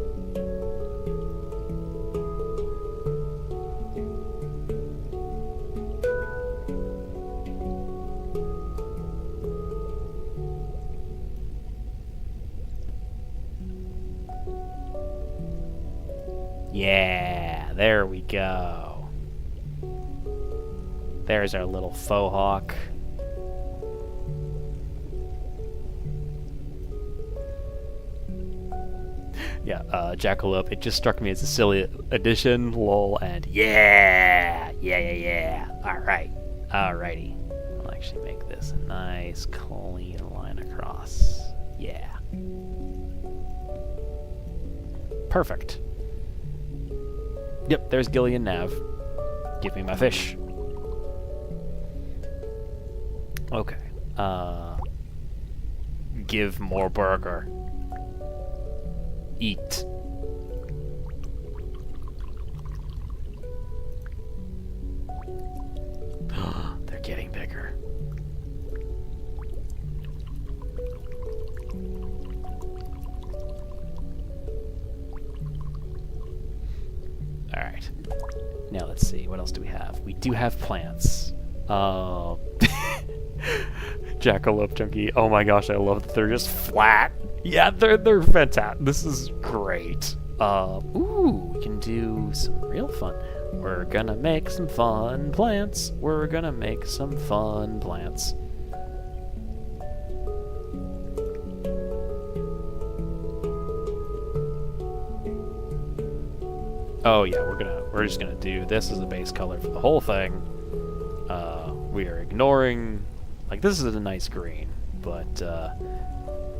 Yeah, there we go. There's our little faux hawk. Yeah, Jackalope, it just struck me as a silly addition, lol, and yeah! Alright. Alrighty. I'll actually make this a nice, clean line across. Yeah. Perfect. Yep, there's Gillian Nav. Give me my fish. Okay. Give more burger. Eat. They're getting bigger. Alright. Now let's see, what else do we have? We do have plants. Jackalope Junkie. Oh my gosh, I love that they're just flat. Yeah, they're fantastic. This is great. Ooh, we can do some real fun. We're gonna make some fun plants. We're gonna make some fun plants. Oh yeah, we're just gonna do this as a base color for the whole thing. We are ignoring, like, this is a nice green, but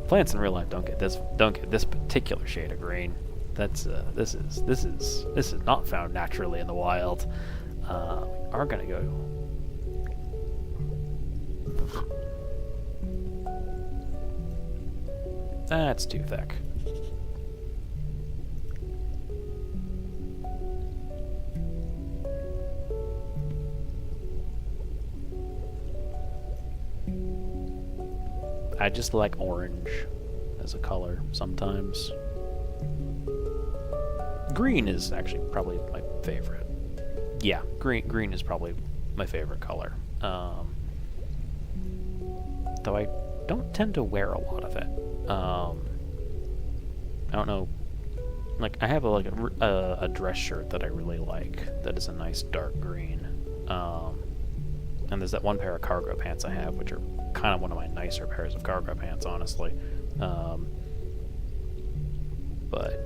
plants in real life don't get this particular shade of green. That's this is not found naturally in the wild. We are gonna go. That's too thick. I just like orange as a color sometimes. Green is actually probably my favorite. Yeah, green is probably my favorite color. Though I don't tend to wear a lot of it. I don't know. Like, I have a dress shirt that I really like that is a nice dark green. And there's that one pair of cargo pants I have, which are kind of one of my nicer pairs of cargo pants, honestly. But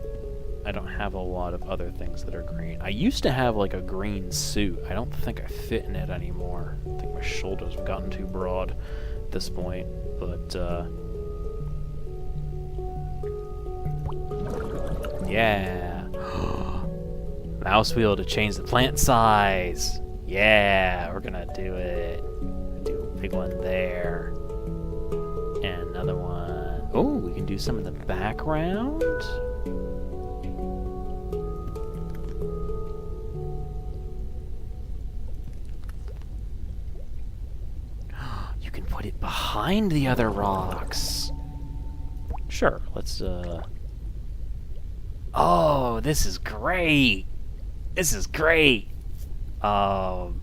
I don't have a lot of other things that are green. I used to have like a green suit. I don't think I fit in it anymore. I think my shoulders have gotten too broad at this point. But yeah. Mouse wheel to change the plant size. Yeah, we're gonna do it. Do a big one there. And another one. Oh, we can do some in the background. You can put it behind the other rocks. Sure, let's Oh, this is great. This is great. What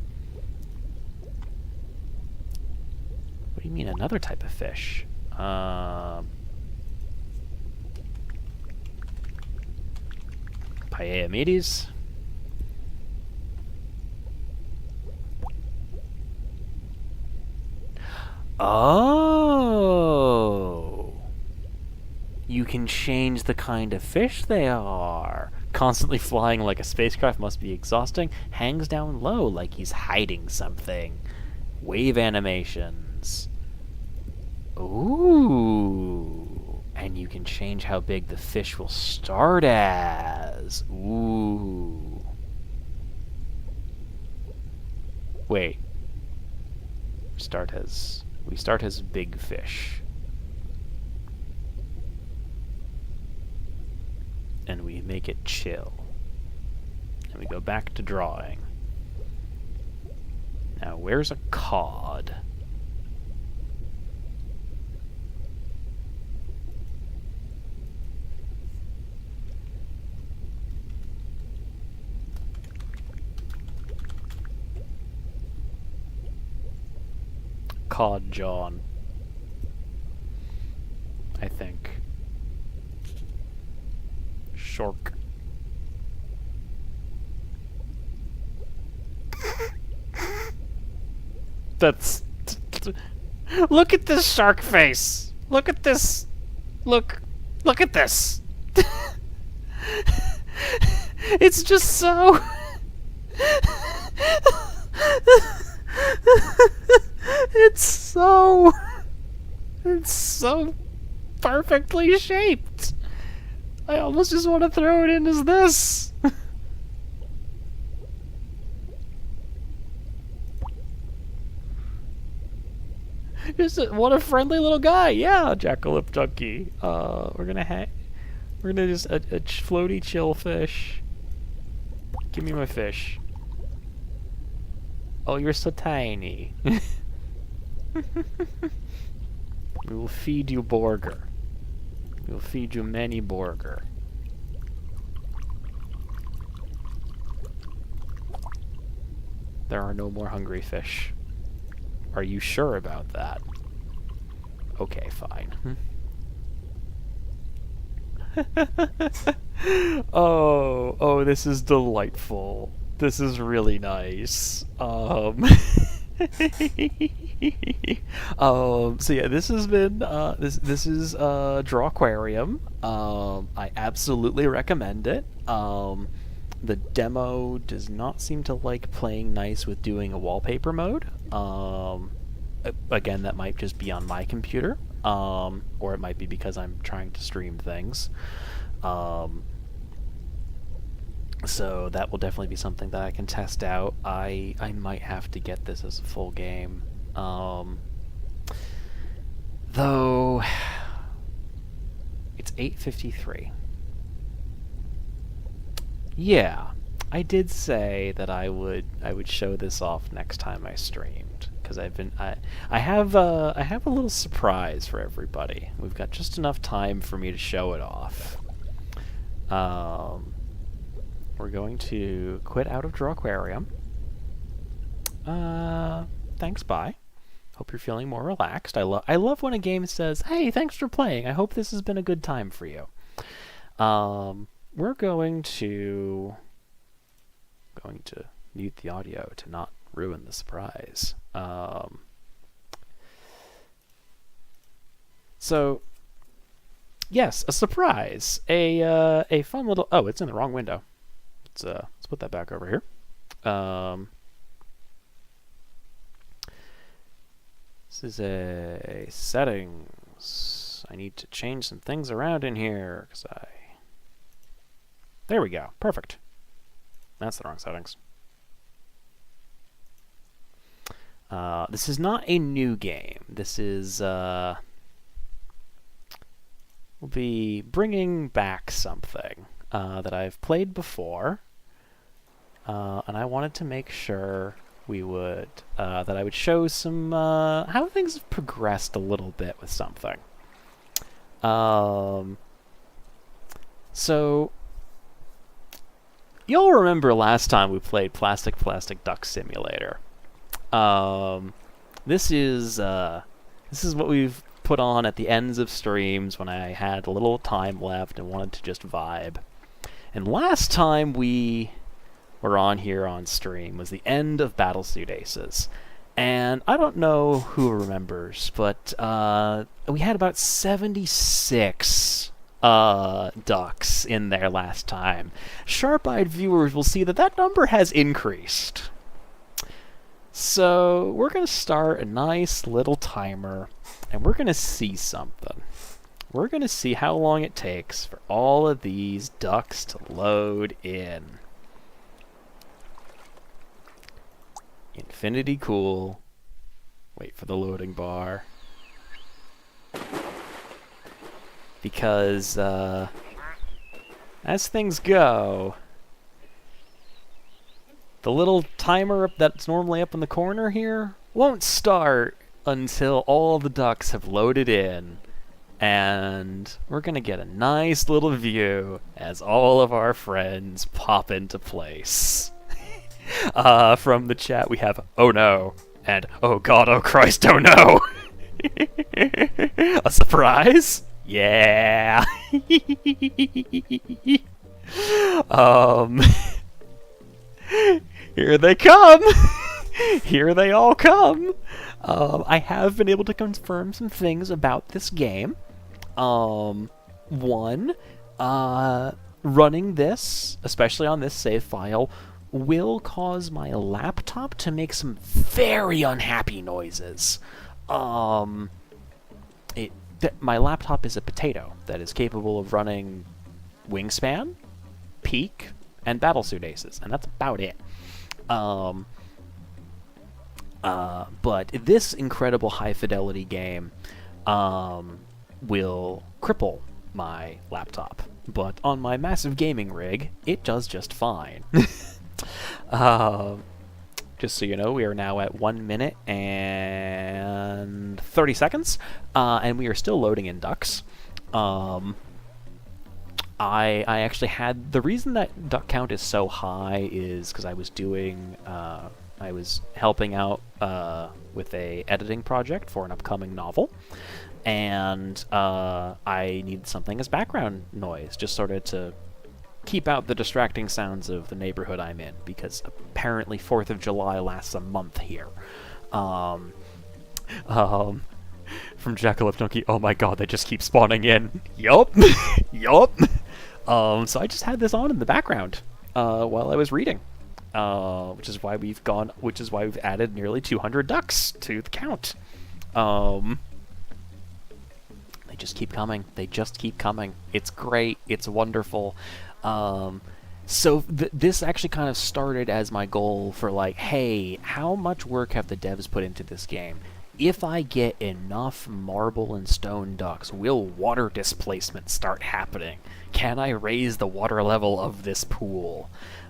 do you mean another type of fish? Pyamedes? Oh! You can change the kind of fish they are. Constantly flying like a spacecraft must be exhausting. Hangs down low like he's hiding something. Wave animations. Ooh. And you can change how big the fish will start as. Ooh. Wait. We start as big fish. And we make it chill. And we go back to drawing. Now, where's a cod? Cod John, I think. Shork. That's... Look at this shark face! Look at this! Look at this! It's just so... It's so perfectly shaped. I almost just want to throw it in as this. What a friendly little guy. Yeah, Jackalope Junkie. We're gonna just a floaty chill fish. Give me my fish. Oh, you're so tiny. We will feed you Borger. We will feed you many Borger. There are no more hungry fish. Are you sure about that? Okay, fine. Oh, this is delightful. This is really nice. So yeah, this has been this is Draw-Aquarium. I absolutely recommend it. The demo does not seem to like playing nice with doing a wallpaper mode. Again, that might just be on my computer, or it might be because I'm trying to stream things. So that will definitely be something that I can test out. I might have to get this as a full game. Though it's 8:53. Yeah, I did say that I would show this off next time I streamed, because I have a little surprise for everybody. We've got just enough time for me to show it off. We're going to quit out of Draw-Aquarium. Thanks, bye. Hope you're feeling more relaxed. I love when a game says, "Hey, thanks for playing. I hope this has been a good time for you." We're going to mute the audio to not ruin the surprise. So, yes, a surprise. A fun little... Oh, it's in the wrong window. Let's put that back over here. This is a settings. I need to change some things around in here, because there we go. Perfect. That's the wrong settings. This is not a new game. This is, we'll be bringing back something that I've played before, and I wanted to make sure that I would show some, how things have progressed a little bit with something. So, you'll remember last time we played Plastic Duck Simulator. This is what we've put on at the ends of streams when I had a little time left and wanted to just vibe. And last time we were on here on stream was the end of Battlesuit Aces. And I don't know who remembers, but we had about 76 ducks in there last time. Sharp-eyed viewers will see that that number has increased. So we're going to start a nice little timer, and we're going to see something. We're going to see how long it takes for all of these ducks to load in. Infinity cool. Wait for the loading bar. Because, as things go, the little timer that's normally up in the corner here won't start until all the ducks have loaded in. And we're going to get a nice little view as all of our friends pop into place. From the chat, we have, oh no, and oh god, oh Christ, oh no. A surprise? Yeah. Here they come. Here they all come. I have been able to confirm some things about this game. One, running this, especially on this save file, will cause my laptop to make some very unhappy noises. My laptop is a potato that is capable of running Wingspan, Peak, and Battlesuit Aces, and that's about it. But this incredible high-fidelity game will cripple my laptop. But on my massive gaming rig, it does just fine. Just so you know, we are now at 1 minute and 30 seconds, and we are still loading in ducks. I actually had... The reason that duck count is so high is because I was doing... I was helping out with a editing project for an upcoming novel, and I needed something as background noise, just sort of to keep out the distracting sounds of the neighborhood I'm in, because apparently 4th of July lasts a month here. From Jackalope Donkey, oh my god, they just keep spawning in. Yup. Yup. So I just had this on in the background while I was reading. Which is why we've added nearly 200 ducks to the count. They just keep coming. They just keep coming. It's great. It's wonderful. So this actually kind of started as my goal for like, hey, how much work have the devs put into this game? If I get enough marble and stone ducks, will water displacement start happening? Can I raise the water level of this pool?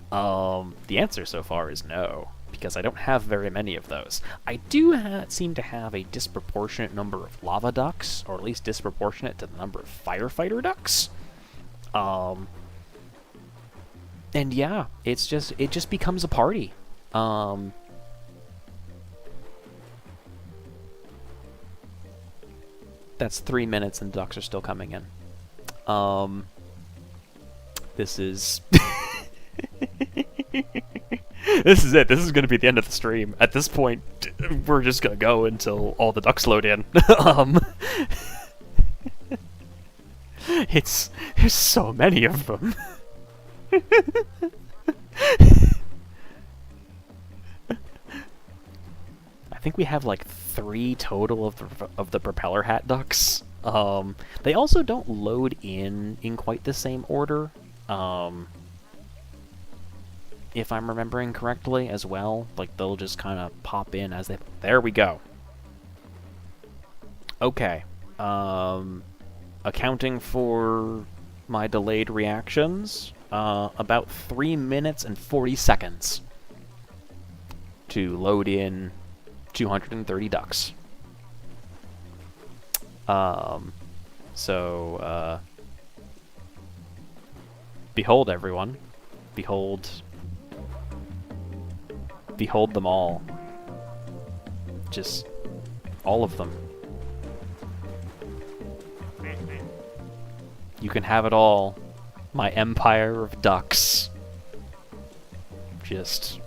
The answer so far is no, because I don't have very many of those. I do seem to have a disproportionate number of lava ducks, or at least disproportionate to the number of firefighter ducks. And yeah, it just becomes a party. That's 3 minutes and ducks are still coming in. This is... This is it. This is going to be the end of the stream. At this point, we're just going to go until all the ducks load in. There's so many of them. I think we have like 3 total of the propeller hat ducks. They also don't load in quite the same order. If I'm remembering correctly as well, like they'll just kind of pop in as they... There we go. Okay. Accounting for my delayed reactions, about 3 minutes and 40 seconds to load in 230 ducks. Behold, everyone. Behold them all. Just all of them. You can have it all. My empire of ducks. Just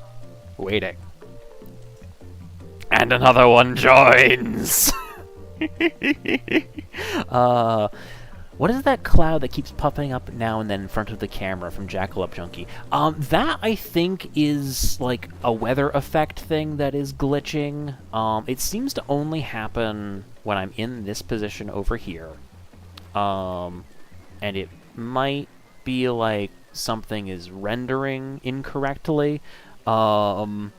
waiting. And another one joins! What is that cloud that keeps popping up now and then in front of the camera from Jackalope Junkie? That, I think, is like a weather effect thing that is glitching. It seems to only happen when I'm in this position over here. And it might be like something is rendering incorrectly. Oh,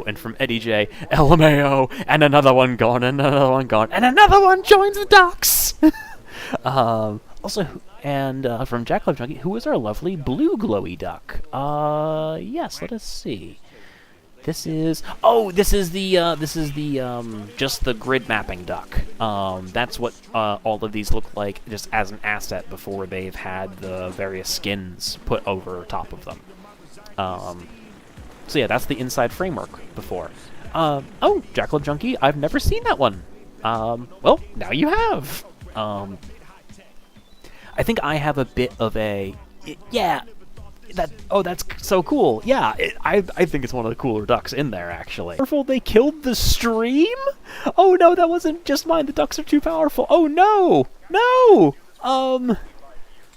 and from Eddie J, LMAO, and another one gone, and another one gone, and another one joins the ducks! Also, and from Jackalope Junkie, who is our lovely blue glowy duck? Yes, let us see. This is just the grid mapping duck. That's what all of these look like just as an asset before they've had the various skins put over top of them. So yeah, that's the inside framework before. Oh, Jackalope Junkie, I've never seen that one. Well, now you have. I think I have a bit of a... yeah, that's so cool. Yeah, I think it's one of the cooler ducks in there, actually. Powerful, they killed the stream? Oh no, that wasn't just mine. The ducks are too powerful. Oh no! No!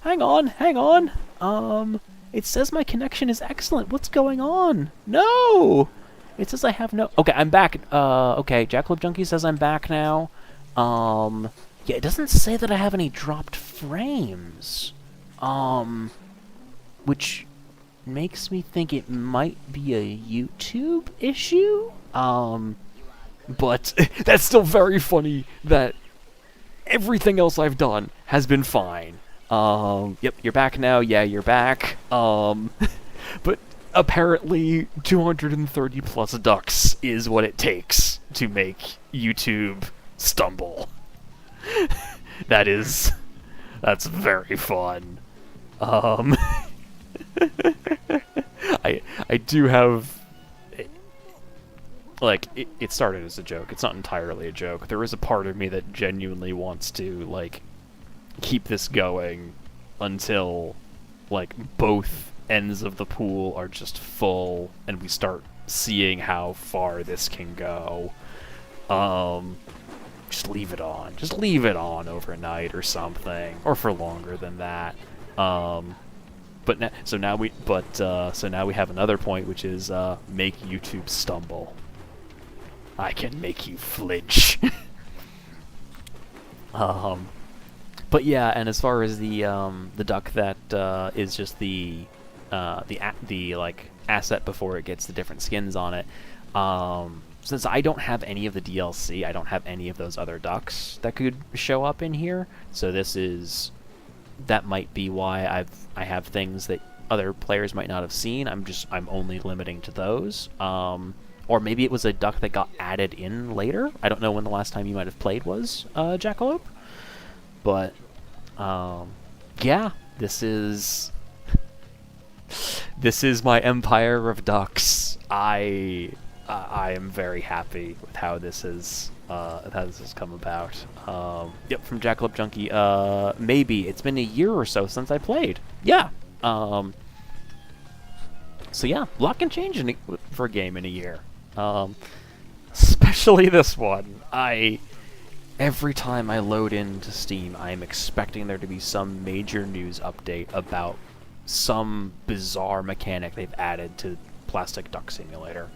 Hang on. It says my connection is excellent. What's going on? No! It says I have no... Okay, I'm back. Okay, Jackalope Junkie says I'm back now. Yeah, it doesn't say that I have any dropped frames. Which makes me think it might be a YouTube issue? But that's still very funny that everything else I've done has been fine. Yep, you're back now. Yeah, you're back. But apparently 230 plus ducks is what it takes to make YouTube stumble. That's very fun. I do have, like, it started as a joke. It's not entirely a joke. There is a part of me that genuinely wants to, like, keep this going until, like, both ends of the pool are just full and we start seeing how far this can go. Just leave it on. Just leave it on overnight or something, or for longer than that. So now we have another point, which is make YouTube stumble. I can make you flinch. But yeah, and as far as the duck that is just the like asset before it gets the different skins on it. Since I don't have any of the DLC, I don't have any of those other ducks that could show up in here. So that might be why I have things that other players might not have seen. I'm only limiting to those. Or maybe it was a duck that got added in later. I don't know when the last time you might have played was Jackalope. But yeah, this is my empire of ducks. I am very happy with how this has come about. Yep, from Jackalope Junkie. Maybe it's been a year or so since I played. Yeah. So yeah, a lot can change for a game in a year. Especially this one. Every time I load into Steam, I am expecting there to be some major news update about some bizarre mechanic they've added to Plastic Duck Simulator.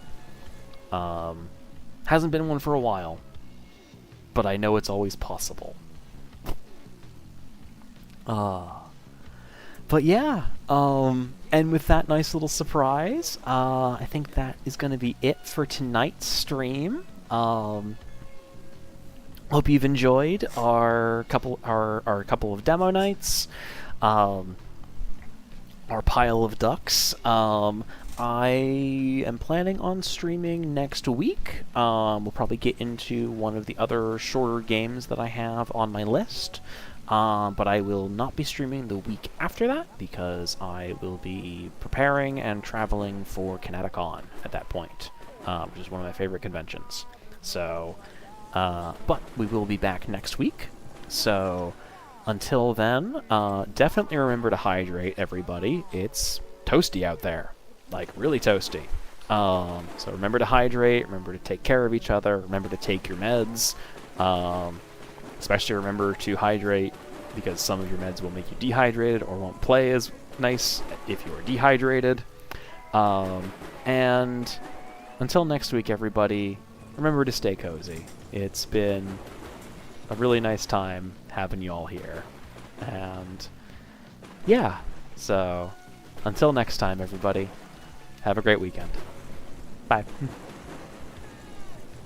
Hasn't been one for a while, but I know it's always possible. But yeah, and with that nice little surprise, I think that is going to be it for tonight's stream. Hope you've enjoyed our couple of demo nights, our pile of ducks. I am planning on streaming next week. We'll probably get into one of the other shorter games that I have on my list. But I will not be streaming the week after that because I will be preparing and traveling for CanadaCon at that point, which is one of my favorite conventions. So, but we will be back next week. So, until then, definitely remember to hydrate, everybody. It's toasty out there. Like, really toasty. So remember to hydrate, remember to take care of each other, remember to take your meds. Especially remember to hydrate, because some of your meds will make you dehydrated or won't play as nice if you are dehydrated. And until next week, everybody, remember to stay cozy. It's been a really nice time having you all here. And yeah, so until next time, everybody, have a great weekend. Bye.